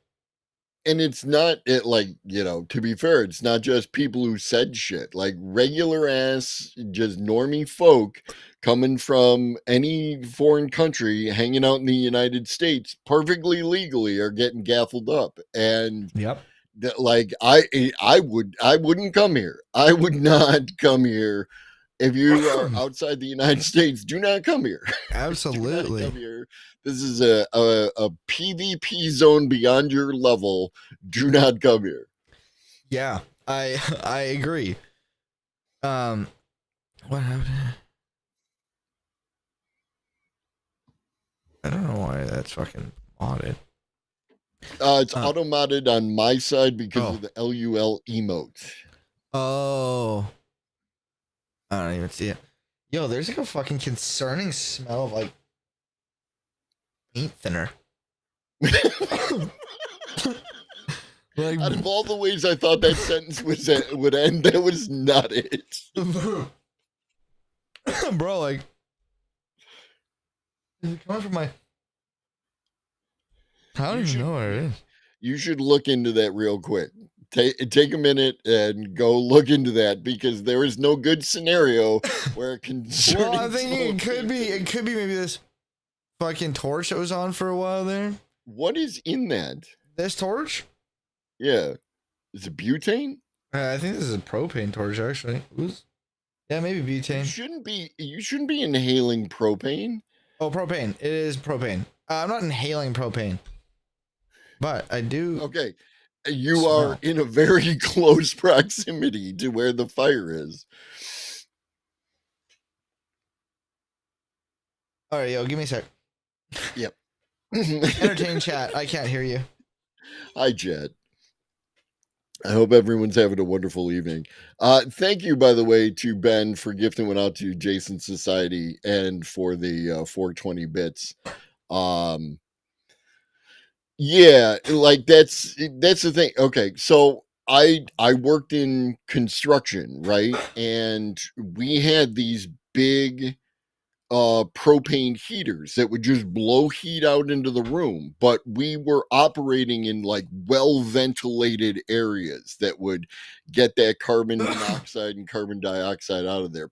H: And it's not like, you know, to be fair, it's not just people who said shit. Like regular ass, just normie folk coming from any foreign country, hanging out in the United States, perfectly legally, are getting gaffled up. And
G: Yep.
H: that, like, I wouldn't come here. I would not come here. If you are outside the United States, do not come here.
G: Absolutely.
H: Do not come here. This is a PvP zone beyond your level. Do not come here.
G: Yeah, I agree. What happened? I don't know why that's fucking modded.
H: It's auto-modded on my side because of the LUL emote.
G: Oh. I don't even see it. Yo, there's like a fucking concerning smell of like paint thinner. Like,
H: Out of all the ways I thought that sentence would end, that was not it.
G: bro, like, is it coming from my? I don't even know where it is.
H: You should look into that real quick. Take a minute and go look into that, because there is no good scenario where concerning.
G: Well, I'm thinking
H: smoking-
G: it could be maybe this fucking torch that was on for a while there.
H: What is in that?
G: This torch?
H: Yeah, is it butane?
G: I think this is a propane torch, actually. Oops. Yeah, maybe butane.
H: You shouldn't be inhaling propane.
G: Oh, propane. It is propane. I'm not inhaling propane, but I do.
H: Okay, you
G: Smell.
H: are in a very close proximity to where the fire is.
G: All right, yo, give me a sec.
H: Yep.
G: Entertain chat. I can't hear you.
H: Hi, Chad. I hope everyone's having a wonderful evening. Thank you, by the way, to Ben for gifting one out to Jason Society and for the 420 bits. Yeah, like that's the thing. Okay, so I worked in construction, right? And we had these big propane heaters that would just blow heat out into the room, but we were operating in like well ventilated areas that would get that carbon monoxide and carbon dioxide out of there.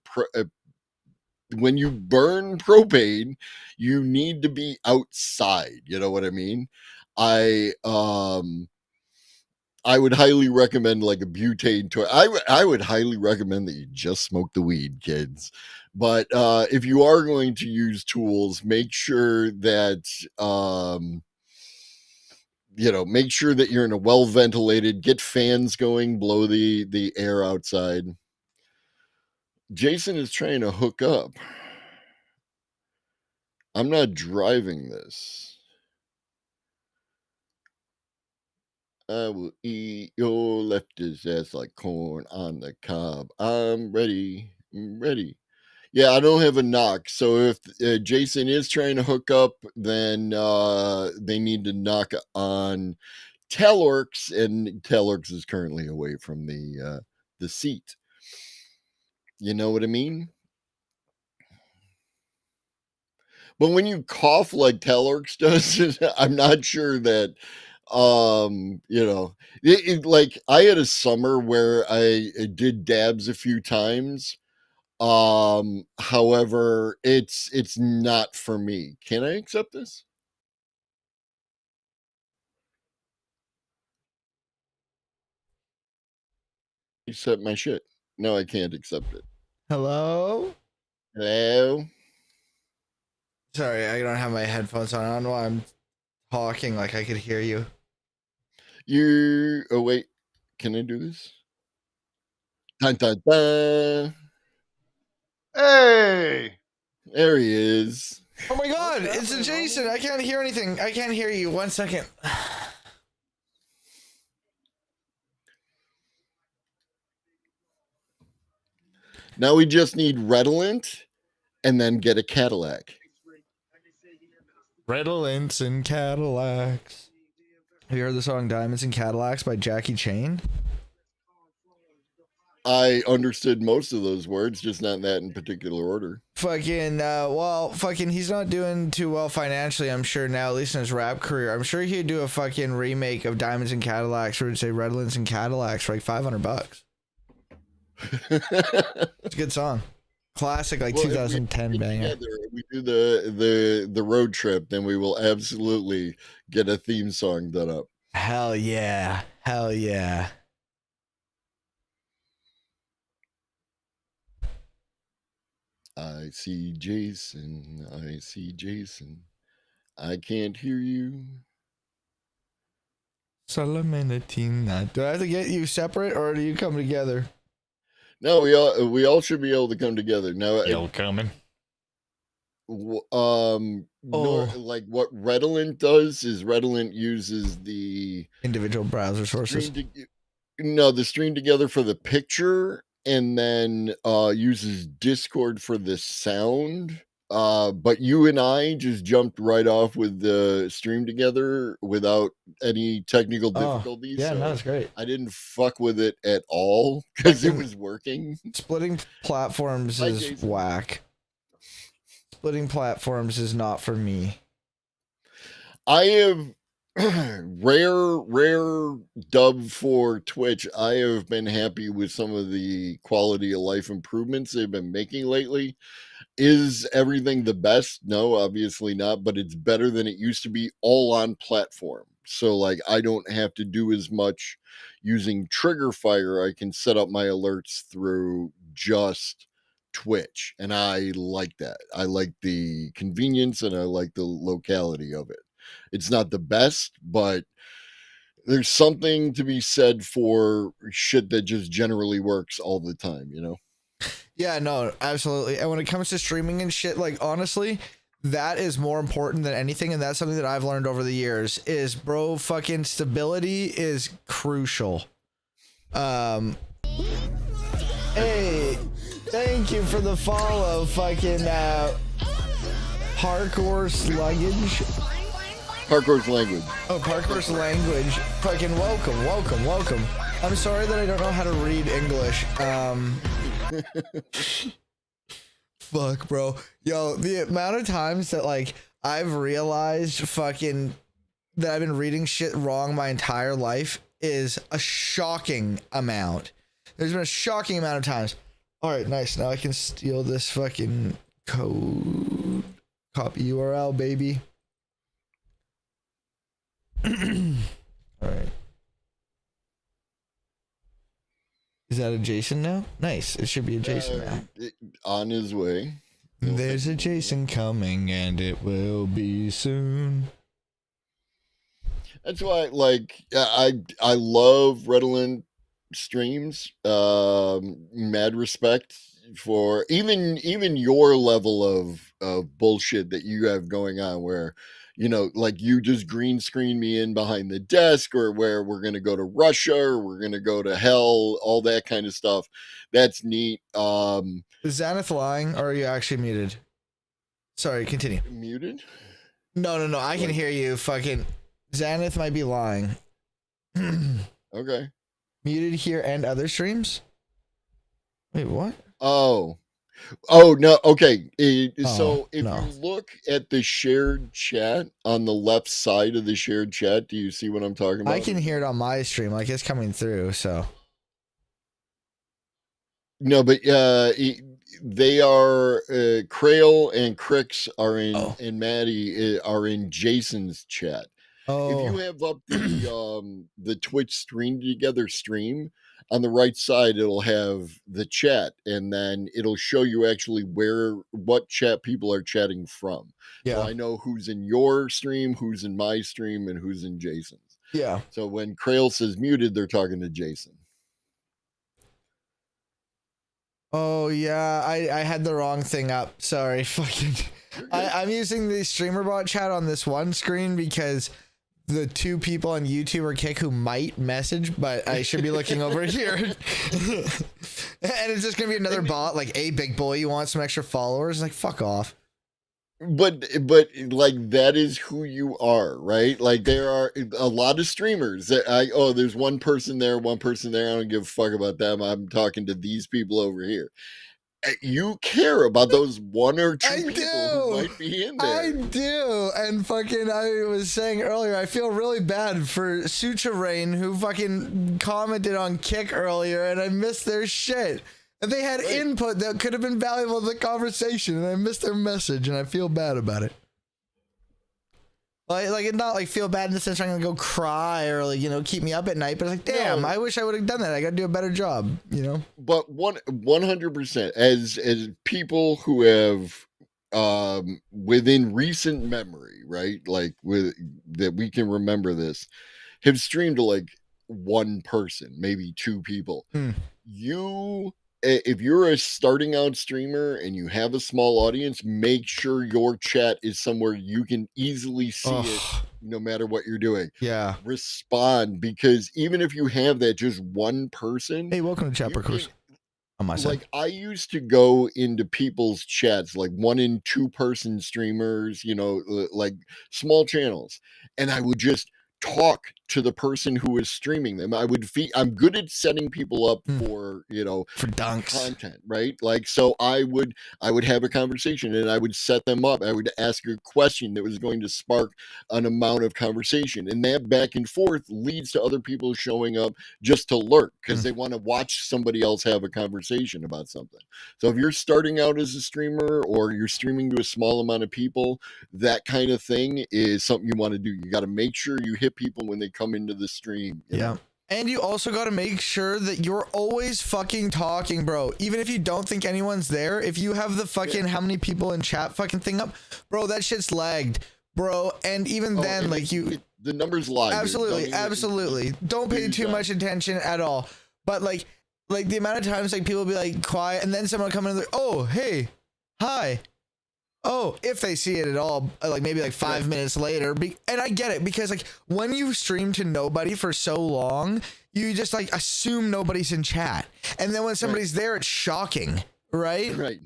H: When you burn propane, you need to be outside, you know what I mean? I would highly recommend like a butane toy. I would highly recommend that you just smoke the weed, kids. But if you are going to use tools, make sure that make sure that you're in a well ventilated. Get fans going, blow the air outside. Jason is trying to hook up. I'm not driving this. I will eat your leftist ass like corn on the cob. I'm ready. Yeah, I don't have a knock. So if Jason is trying to hook up, then they need to knock on TALORX, and TALORX is currently away from the seat. You know what I mean? But when you cough like TALORX does, I'm not sure that like I had a summer where I did dabs a few times. However, it's not for me. Can I accept this? Accept my shit. No, I can't accept it.
G: Hello?
H: Hello?
G: Sorry, I don't have my headphones on. I don't know why I'm talking like I could hear you.
H: Oh wait, can I do this? Dun, dun, dun.
F: Hey!
H: There he is.
G: Oh my god, it's a Jason. I can't hear anything. I can't hear you. 1 second.
H: Now we just need redolent and then get a Cadillac.
G: Redolence and Cadillacs. Have you heard the song Diamonds and Cadillacs by Jackie Chain?
H: I understood most of those words, just not in that in particular order.
G: Fucking, he's not doing too well financially, I'm sure now, at least in his rap career. I'm sure he'd do a fucking remake of Diamonds and Cadillacs, or would say Redolence and Cadillacs for like $500. It's a good song. Classic, like
H: Well,
G: 2010 banger.
H: If we do the road trip, then we will absolutely get a theme song done up.
G: Hell yeah. Hell yeah.
H: I see Jason. I see Jason. I can't hear you.
G: Salamentina. Do I have to get you separate, or do you come together?
H: No, we all should be able to come together. Now,
G: coming.
H: Like what Redolent does is Redolent uses the
G: Individual browser sources.
H: the string together for the picture, and then uses Discord for the sound. But you and I just jumped right off with the stream together without any technical difficulties.
G: Yeah,
H: so
G: no, it's great.
H: I didn't fuck with it at all because it
G: Fucking-
H: was working.
G: Splitting platforms
H: Hi,
G: is
H: Jason.
G: whack. Splitting platforms is not for me.
H: I have rare dub for Twitch. I have been happy with some of the quality of life improvements they've been making lately. Is everything the best? No, obviously not, but it's better than it used to be all on platform. So like I don't have to do as much using trigger fire. I can set up my alerts through just Twitch, and I like that. I like the convenience and I like the locality of it. It's not the best, but there's something to be said for shit that just generally works all the time, you know?
G: Yeah, no, absolutely. And when it comes to streaming and shit, like honestly, that is more important than anything, and that's something that I've learned over the years. Is bro, fucking stability is crucial. Hey, thank you for the follow, fucking parkour sluggage.
H: Parkour's language.
G: Oh, parkour's language. Fucking welcome. I'm sorry that I don't know how to read English. Fuck, bro. Yo, the amount of times that like I've realized fucking that I've been reading shit wrong my entire life is a shocking amount. There's been a shocking amount of times. All right, nice. Now I can steal this fucking code. Copy URL, baby. All right. Is that a Jason now? Nice. It should be a Jason now.
H: On his way.
G: There's a Jason coming, and it will be soon.
H: That's why, like, I love Redolent streams. Mad respect for even your level of bullshit that you have going on, where you know, like you just green screen me in behind the desk, or where we're gonna go to Russia, or we're gonna go to hell, all that kind of stuff. That's neat.
G: Is Xanath lying, or are you actually muted? Sorry, continue.
H: Muted?
G: No. I can hear you. Fucking Xanath might be lying.
H: Okay.
G: Muted here and other streams? Wait, what?
H: Oh no. Okay. So if
G: no.
H: you look at the shared chat on the left side of the shared chat, do you see what I'm talking about?
G: I can hear it on my stream, like it's coming through. So
H: no, but they are Krail and Crix are in, and Maddie are in Jason's chat. If you have up the Twitch stream together stream, on the right side it'll have the chat, and then it'll show you actually what chat people are chatting from.
G: Yeah.
H: So I know who's in your stream, who's in my stream, and who's in Jason's.
G: Yeah.
H: So when Krail says muted, they're talking to Jason.
G: Oh yeah, I had the wrong thing up. Sorry, fucking. I'm using the streamer bot chat on this one screen because the two people on YouTube or Kick who might message, but I should be looking over here. And it's just gonna be another bot like, "Hey, big boy, you want some extra followers?" Like, fuck off.
H: But like that is who you are, right? Like there are a lot of streamers that there's one person there, I don't give a fuck about them. I'm talking to these people over here. You care about those one or two people who might be in there.
G: I do. And fucking, I was saying earlier, I feel really bad for Sucha Rain, who fucking commented on Kick earlier, and I missed their shit. And they had input that could have been valuable to the conversation, and I missed their message, and I feel bad about it. Like not like feel bad in the sense I'm gonna go cry or like, you know, keep me up at night, but it's like, damn, I wish I would have done that. I gotta do a better job, you know?
H: But 100% as people who have within recent memory, right? Like that we can remember this, have streamed to like one person, maybe two people. If you're a starting out streamer and you have a small audience, make sure your chat is somewhere you can easily see it no matter what you're doing.
G: Yeah.
H: Respond, because even if you have that just one person.
G: Hey, welcome to Chat Parkour. on my side.
H: Like I used to go into people's chats, like 1 and 2 person streamers, like small channels, and I would just talk to the person who was streaming them. I'm good at setting people up for,
G: For dunks.
H: content, right? Like, so I would have a conversation and I would set them up. I would ask a question that was going to spark an amount of conversation, and that back and forth leads to other people showing up just to lurk because they want to watch somebody else have a conversation about something. So if you're starting out as a streamer or you're streaming to a small amount of people, that kind of thing is something you want to do. You got to make sure you hit people when they come into the stream. you know?
G: And you also got to make sure that you're always fucking talking, bro. Even if you don't think anyone's there, if you have the fucking how many people in chat fucking thing up, bro, that shit's lagged, bro. And even then, like
H: the numbers lie.
G: Absolutely. Don't pay too much attention at all. But like the amount of times like people be like quiet and then someone come in and like, oh, hey, hi. Oh, if they see it at all, like maybe like 5 minutes later. And I get it because like when you stream to nobody for so long, you just like assume nobody's in chat. And then when somebody's there, it's shocking, right?
H: Right.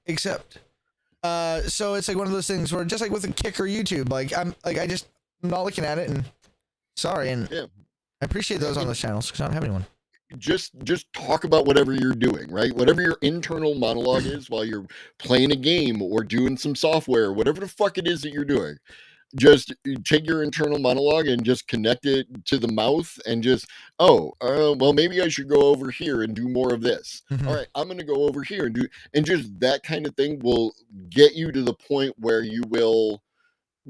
G: Except, so it's like one of those things where just like with a Kick or YouTube, like I'm not looking at it and sorry. And I appreciate those on those channels because I don't have anyone.
H: Just talk about whatever you're doing, right? Whatever your internal monologue is while you're playing a game or doing some software, whatever the fuck it is that you're doing. Just take your internal monologue and just connect it to the mouth and just, well, maybe I should go over here and do more of this. All right, I'm going to go over here and just that kind of thing will get you to the point where you will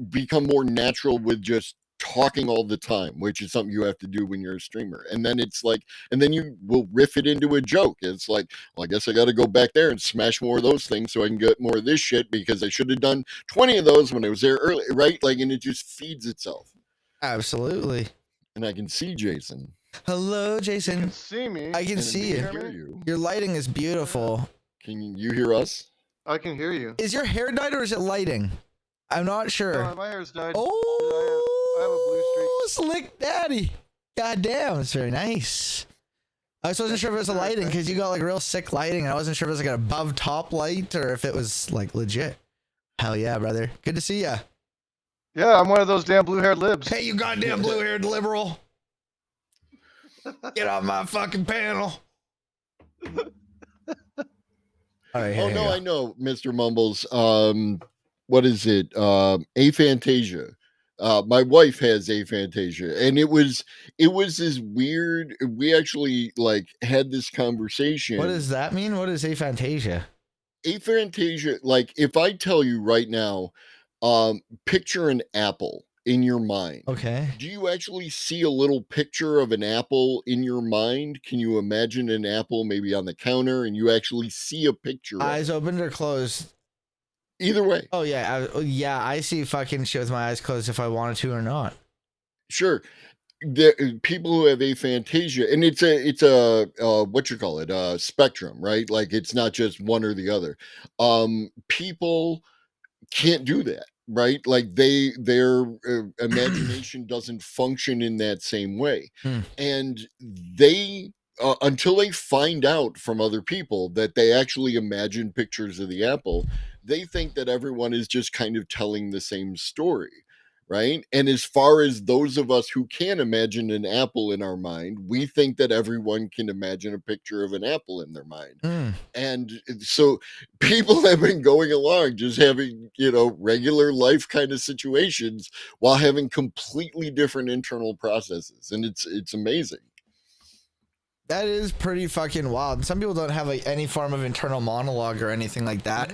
H: become more natural with just talking all the time, which is something you have to do when you're a streamer. And then it's like, and then you will riff it into a joke. It's like, well, I guess I got to go back there and smash more of those things so I can get more of this shit because I should have done 20 of those when I was there early, right? Like, and it just feeds itself.
G: Absolutely.
H: And I can see Jason.
G: Hello, Jason.
F: You can see me.
G: I can see you.
H: Hear you.
G: Your lighting is beautiful.
H: Can you hear us?
F: I can hear you.
G: Is your hair dyed or is it lighting? I'm not sure.
F: No, my hair's dyed.
G: Oh,
F: I have a blue streak.
G: Slick Daddy. God damn, it's very nice. I just wasn't sure if it was the lighting because you got like real sick lighting. And I wasn't sure if it was like an above top light or if it was like legit. Hell yeah, brother. Good to see ya.
F: Yeah, I'm one of those damn blue-haired libs.
G: Hey, you goddamn blue-haired liberal. Get off my fucking panel. All right,
H: Oh, no, I know, Mr. Mumbles. What is it? Aphantasia. My wife has aphantasia, and it was this weird. We actually like had this conversation.
G: What does that mean? What is aphantasia?
H: Aphantasia, like if I tell you right now, picture an apple in your mind.
G: Okay.
H: Do you actually see a little picture of an apple in your mind? Can you imagine an apple maybe on the counter and you actually see a picture?
G: Eyes open or closed?
H: Either way.
G: Oh yeah, I see fucking shit with my eyes closed if I wanted to or not.
H: Sure. People who have aphantasia, and it's a what you call it, spectrum, right? Like it's not just one or the other. People can't do that, right? Like their imagination doesn't function in that same way, and they until they find out from other people that they actually imagine pictures of the apple, they think that everyone is just kind of telling the same story, right? And as far as those of us who can imagine an apple in our mind, we think that everyone can imagine a picture of an apple in their mind. And so people have been going along just having, regular life kind of situations while having completely different internal processes. And it's amazing.
G: That is pretty fucking wild. Some people don't have like any form of internal monologue or anything like that.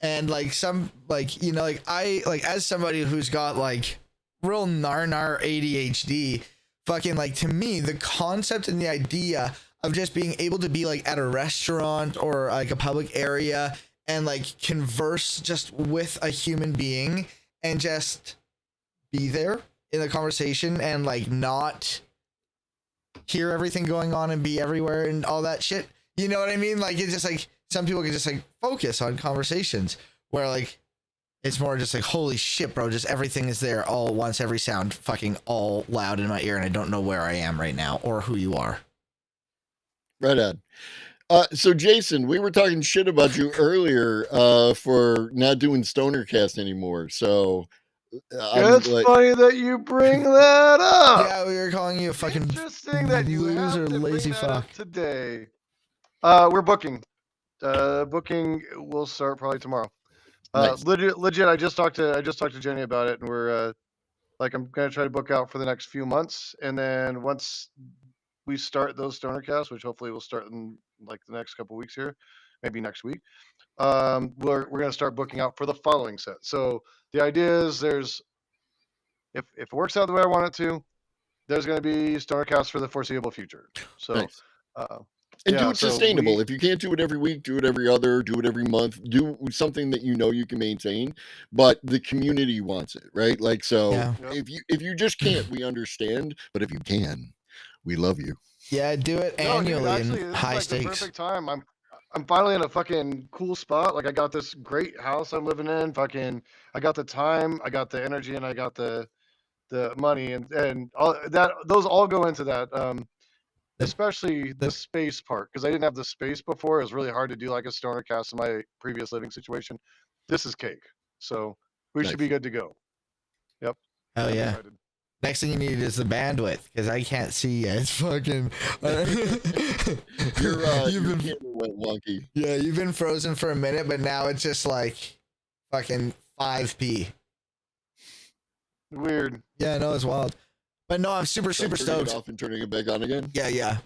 G: And like some like I like as somebody who's got like real nar ADHD, fucking like to me the concept and the idea of just being able to be like at a restaurant or like a public area and like converse just with a human being and just be there in the conversation and like not hear everything going on and be everywhere and all that shit. You know what I mean? Like it's just like some people can just like focus on conversations where like it's more just like, holy shit, bro, just everything is there all at once, every sound fucking all loud in my ear and I don't know where I am right now or who you are.
H: Right on. So Jason, we were talking shit about you earlier for not doing Stonercast anymore. So
F: It's funny that you bring that up.
G: Yeah, we were calling you a fucking
F: Interesting that you
G: loser,
F: have to
G: lazy
F: bring that up
G: fuck.
F: today. We're booking. Booking will start probably tomorrow.
H: Nice.
F: Legit. I just talked to Jenny about it, and we're like, I'm gonna try to book out for the next few months, and then once we start those stoner casts, which hopefully will start in like the next couple weeks here, maybe next week. We're gonna start booking out for the following set. So the idea is if it works out the way I want it to, there's gonna be stoner casts for the foreseeable future. So
H: Nice. And do
F: yeah,
H: it
F: so
H: sustainable.
F: we-
H: If you can't do it every week, do it every other, do it every month. Do something that you know you can maintain, but the community wants it, right? Like, so
G: Yeah.
H: if you just can't, we understand. But if you can, we love you.
G: Yeah, do it
F: No, dude,
G: annually
F: actually,
G: in
F: this is
G: high
F: like the
G: stakes.
F: perfect time. I'm finally in a fucking cool spot. Like, I got this great house I'm living in. Fucking, I got the time, I got the energy, and I got the money, and all that. Those all go into that. Especially the space part, because I didn't have the space before. It was really hard to do like a stoner cast in my previous living situation. This is cake, so we should be good to go. Yep.
G: Oh
F: I'm
G: yeah.
F: excited.
G: Next thing you need is the bandwidth, because I can't see you. It's fucking.
H: Your
G: You've been,
H: camera went wonky.
G: yeah, you've been frozen for a minute, but now it's just like fucking 5p.
F: Weird.
G: Yeah, I know, it's wild. But no, I'm super
H: Turning
G: stoked.
H: it off and turning it back on again.
G: Yeah.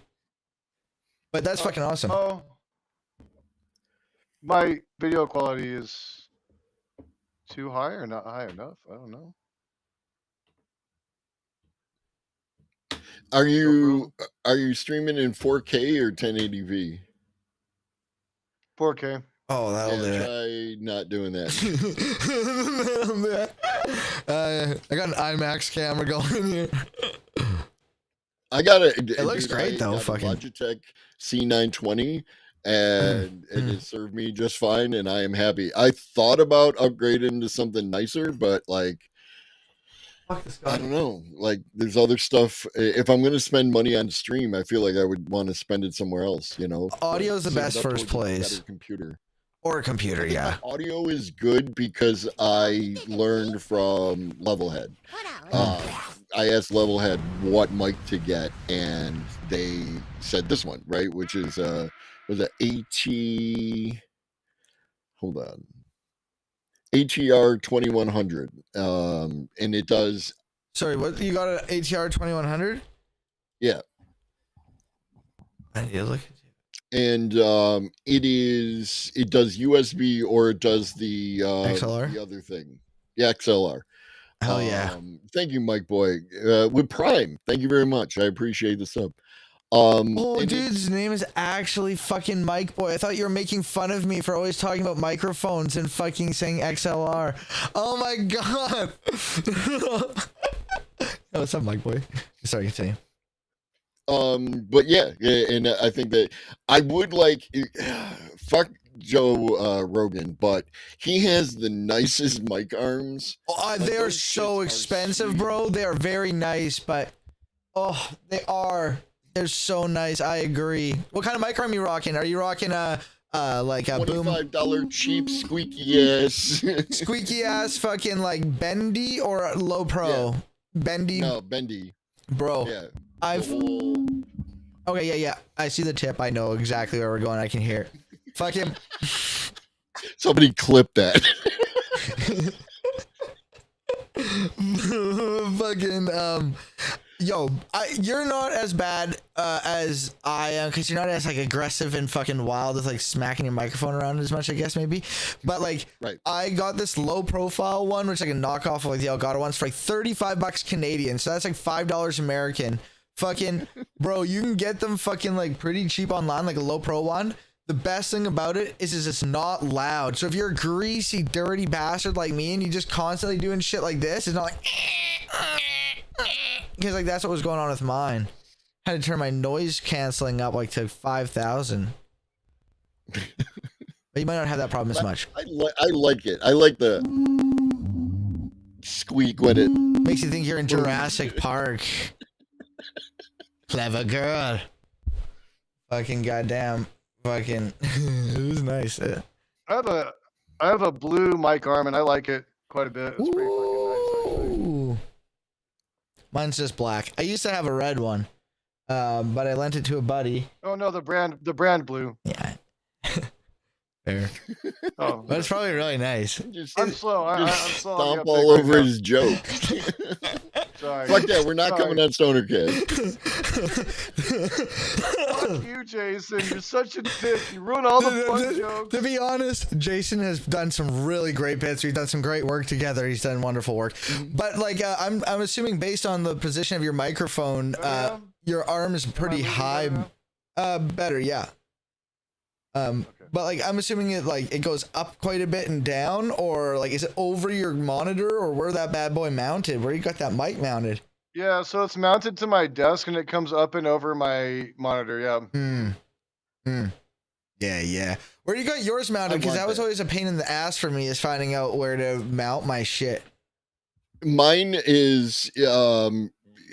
G: But that's fucking awesome.
F: Oh, my video quality is too high or not high enough? I don't know.
H: Are you streaming in 4K or 1080p?
F: 4K.
G: Oh, that'll do it.
H: Try not doing that.
G: I got an IMAX camera going here.
H: I got a.
G: It looks great though. Fucking
H: Logitech C920, and it has served me just fine, and I am happy. I thought about upgrading to something nicer, but like, I don't know. Like, there's other stuff. If I'm gonna spend money on stream, I feel like I would want to spend it somewhere else. You know,
G: audio's the
H: Save it
G: best
H: up
G: first
H: towards a
G: place.
H: better computer.
G: Or a computer, yeah.
H: Audio is good because I learned from Levelhead. I asked Levelhead what mic to get, and they said this one, right? Which is was it AT? Hold on, ATR 2100, and it does.
G: Sorry, what you got? An ATR 2100?
H: Yeah.
G: I need to look.
H: And it does USB or it does the
G: XLR?
H: the other thing. Yeah, XLR.
G: Hell yeah.
H: Thank you, Mike Boy. With Prime. Thank you very much. I appreciate the sub.
G: Oh,
H: and
G: dude's name is actually fucking Mike Boy. I thought you were making fun of me for always talking about microphones and fucking saying XLR. Oh my god. Oh, what's up, Mike Boy? Sorry, continue.
H: But yeah, and I think that I would like fuck Joe Rogan, but he has the nicest mic arms.
G: Oh,
H: Like,
G: they are
H: those
G: so
H: shits are
G: expensive,
H: sweet.
G: bro. They are very nice, but oh, they are. They're so nice. I agree. What kind of mic arm you rocking? Are you rocking like a boom
H: $25 cheap squeaky ass?
G: squeaky ass fucking like bendy or low pro?
H: Yeah.
G: Bendy,
H: No, bendy.
G: bro.
H: Yeah.
G: I've
H: The whole-
G: okay, yeah. I see the tip. I know exactly where we're going. I can hear it. Fucking
H: Somebody clip that.
G: fucking yo, you're not as bad as I am, because you're not as like aggressive and fucking wild with like smacking your microphone around as much, I guess, maybe. But like,
H: Right.
G: I got this low profile one, which is like a knockoff of like the Elgato ones for like $35 Canadian, so that's like $5 American. Fucking bro, you can get them fucking like pretty cheap online, like a low pro one. The best thing about it is it's not loud. So if you're a greasy, dirty bastard like me and you just constantly doing shit like this, it's not like because like that's what was going on with mine. I had to turn my noise canceling up like to 5,000. But you might not have that problem as much.
H: I like it. I like the squeak when it.
G: Makes you think you're in Jurassic Park. Clever girl. Fucking goddamn. fucking, it was nice.
F: I have a blue mic arm and I like it quite a bit. It's pretty fucking nice, actually.
G: Ooh. Mine's just black. I used to have a red one, but I lent it to a buddy.
F: Oh no, the brand blue.
G: Yeah. Fair.
F: Oh,
G: But it's probably really nice.
H: Just,
F: I'm slow. I'm slow on the
H: stomp
F: uptake
H: all
F: right
H: over
F: now.
H: his joke.
F: Sorry.
H: Fuck that. We're not
F: Sorry.
H: coming on Stonercast.
F: Fuck you, Jason. You're such a dick. You ruin all the fun jokes.
G: To be honest, Jason has done some really great bits. We've done some great work together. He's done wonderful work. But like, I'm assuming based on the position of your microphone,
F: Yeah.
G: your arm is pretty
F: losing
G: high.
F: better now?
G: Better, yeah. But like, I'm assuming it goes up quite a bit and down, or like, is it over your monitor, or where that bad boy mounted? Where you got that mic mounted?
F: Yeah, so it's mounted to my desk and it comes up and over my monitor. Yeah.
G: Yeah. Where you got yours mounted? Because
H: want
G: that was
H: that.
G: always a pain in the ass for me, is finding out where to mount my shit.
H: Mine is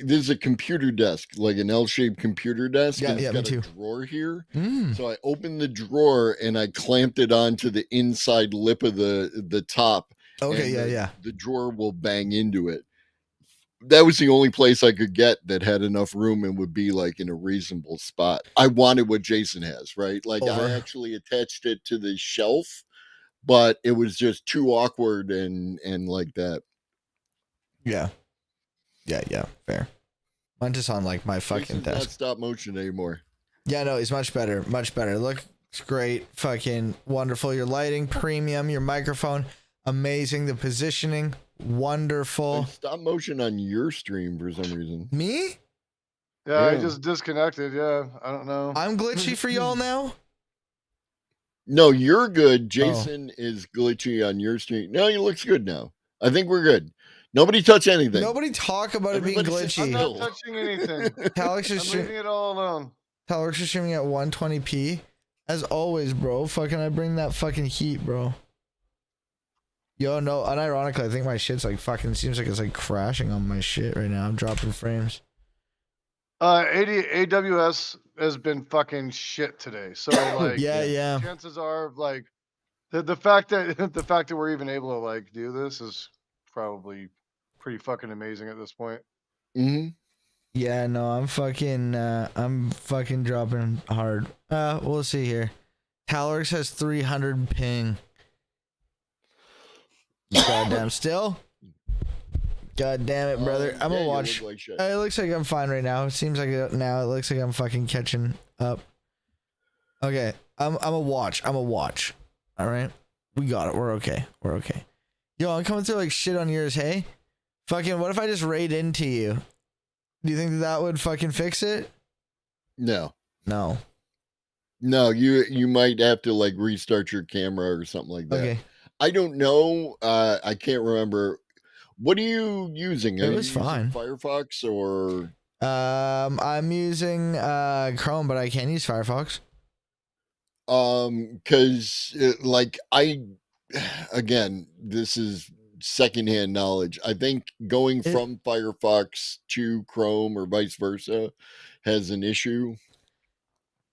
H: this is a computer desk, like an L-shaped computer desk.
G: Yeah,
H: and it's
G: yeah, me
H: got
G: too.
H: a drawer here.
G: Mm.
H: So I opened the drawer and I clamped it onto the inside lip of the top.
G: Okay,
H: and
G: yeah.
H: The drawer will bang into it. That was the only place I could get that had enough room and would be like in a reasonable spot. I wanted what Jason has, right? Like
G: Over.
H: I actually attached it to the shelf, but it was just too awkward and like that.
G: Yeah. Fair. Mine's just on like my fucking
H: Jason's not
G: desk.
H: stop motion anymore.
G: Yeah, no, he's much better. Much better. Looks great. Fucking wonderful. Your lighting, premium. Your microphone, amazing. The positioning, wonderful.
H: Stop motion on your stream for some reason.
G: Me?
F: Yeah, I
H: Yeah.
F: just disconnected. Yeah, I don't know.
G: I'm glitchy for y'all now?
H: No, you're good. Jason is glitchy on your stream. No, he looks good now. I think we're good. Nobody touch anything.
G: Nobody talk about it being
H: Everybody sit
F: I'm
G: glitchy.
F: not
H: still.
F: touching anything.
G: TALORX
F: I'm
G: is
F: leaving it all alone.
G: TALORX is streaming at 120p. As always, bro. Fucking I bring that fucking heat, bro. Yo, no, unironically, I think my shit's like fucking seems like it's like crashing on my shit right now. I'm dropping frames.
F: AWS has been fucking shit today. So like,
G: Yeah.
F: chances are like the fact that we're even able to like do this is probably pretty fucking amazing at this point.
H: Mm-hmm.
G: Yeah, no, I'm fucking dropping hard. We'll see here. TALORX has 300 ping. Goddamn still? God damn it, brother. I'm gonna watch.
H: Like shit.
G: It looks like I'm fine right now. It seems like now it looks like I'm fucking catching up. Okay, I'm a watch. All right, we got it. We're okay. Yo, I'm coming through like shit on yours. Hey, fucking. What if I just raid into you? Do you think that would fucking fix it?
H: No,
G: No.
H: you might have to like restart your camera or something like that.
G: Okay.
H: I don't know. I can't remember. What are you using?
G: It
H: Are
G: was
H: you using
G: fine.
H: Firefox or
G: I'm using Chrome, but I can use Firefox.
H: because like again, this is secondhand knowledge. I think going from Firefox to Chrome or vice versa has an issue.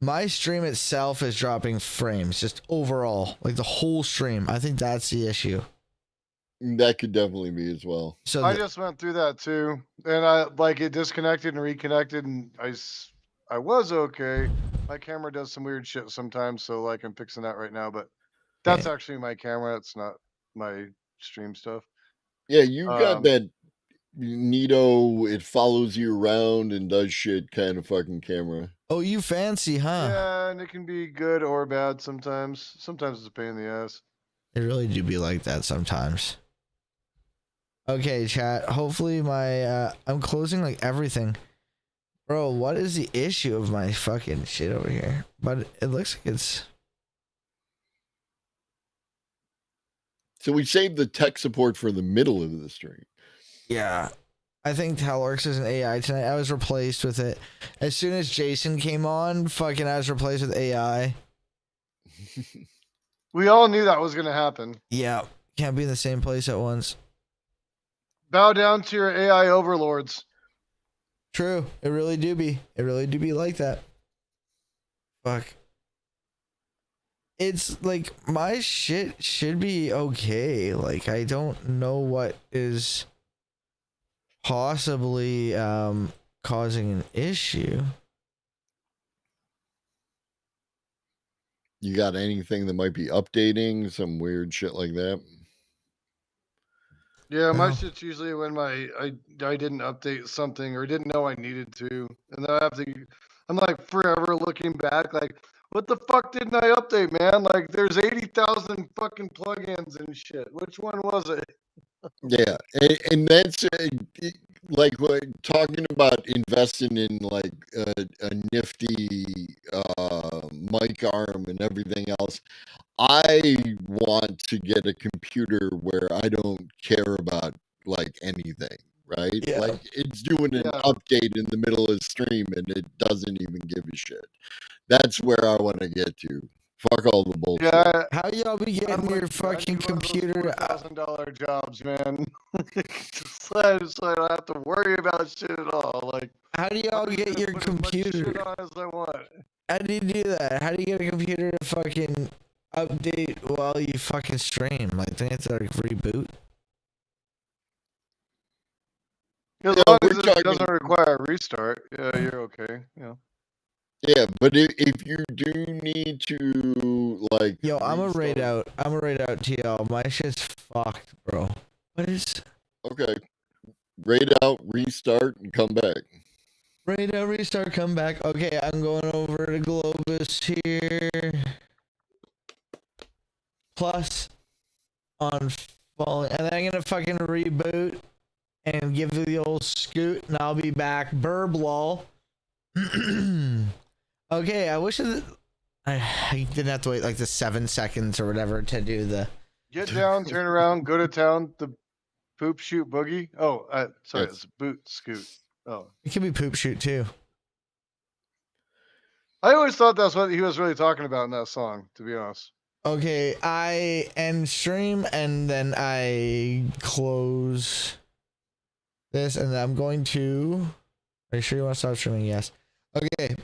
G: My stream itself is dropping frames, just overall, like the whole stream. I think that's the issue.
H: That could definitely be as well.
G: So
F: I just went through that too, and I like it disconnected and reconnected, and I was okay. My camera does some weird shit sometimes, so like I'm fixing that right now. But that's actually my camera. It's not my stream stuff.
H: Yeah, you got that neato, it follows you around and does shit kind of fucking camera.
G: oh, you fancy, huh?
F: Yeah, and it can be good or bad sometimes. Sometimes it's a pain in the ass.
G: It really do be like that sometimes. Okay, chat. Hopefully my I'm closing like everything. Bro, what is the issue of my fucking shit over here? But it looks like it's
H: So we saved the tech support for the middle of the stream.
G: yeah. I think TALORX is an AI tonight. I was replaced with it. As soon as Jason came on, fucking I was replaced with AI.
F: We all knew that was gonna happen.
G: Yeah. Can't be in the same place at once.
F: Bow down to your AI overlords.
G: True. It really do be. It really do be like that. Fuck. it's like my shit should be okay. Like I don't know what is possibly causing an issue.
H: You got anything that might be updating, some weird shit like that?
F: Yeah, my
G: Oh.
F: shit's usually when I didn't update something or didn't know I needed to, and then I have to. I'm like forever looking back, like, what the fuck didn't I update, man? Like, there's 80,000 fucking plugins and shit. Which one was it?
H: Yeah, and that's like what talking about investing in like a nifty mic arm and everything else. I want to get a computer where I don't care about like anything, right?
G: Yeah.
H: Like it's doing an
F: Yeah.
H: update in the middle of the stream and it doesn't even give a shit. That's where I want to get to. Fuck all the bullshit.
F: Yeah,
G: How y'all be getting your fucking computer?
F: $4,000 jobs, man. so I don't have to worry about shit at all. Like,
G: How do y'all
F: I'm just
G: get
F: gonna
G: your
F: put as much shit
G: computer?
F: on as I want.
G: How do you do that? How do you get a computer to fucking update while you fucking stream? Like, do you have to like reboot?
F: As
H: Yeah,
F: long
H: we're
F: as it
H: talking-
F: doesn't require a restart, yeah, you're okay. Yeah.
H: Yeah, but if you do need to like,
G: Yo, I'm a raid
H: restart-
G: out. I'm a raid out TL. My shit's fucked, bro. What is
H: Okay, raid out, restart, and come back.
G: raid out? Restart. Come back. Okay, I'm going over to Globus here. Plus on falling, and then I'm gonna fucking reboot and give it the old scoot, and I'll be back. Burblol. Okay, I wish I didn't have to wait like the 7 seconds or whatever to do the.
F: Get down, turn around, go to town. The poop shoot boogie. Oh, sorry,
H: Yes.
F: it's boot scoot. Oh,
G: It could be poop shoot too.
F: I always thought that's what he was really talking about in that song. To be honest.
G: Okay, I end stream and then I close this, and then I'm going to. Are you sure you want to stop streaming? Yes. Okay,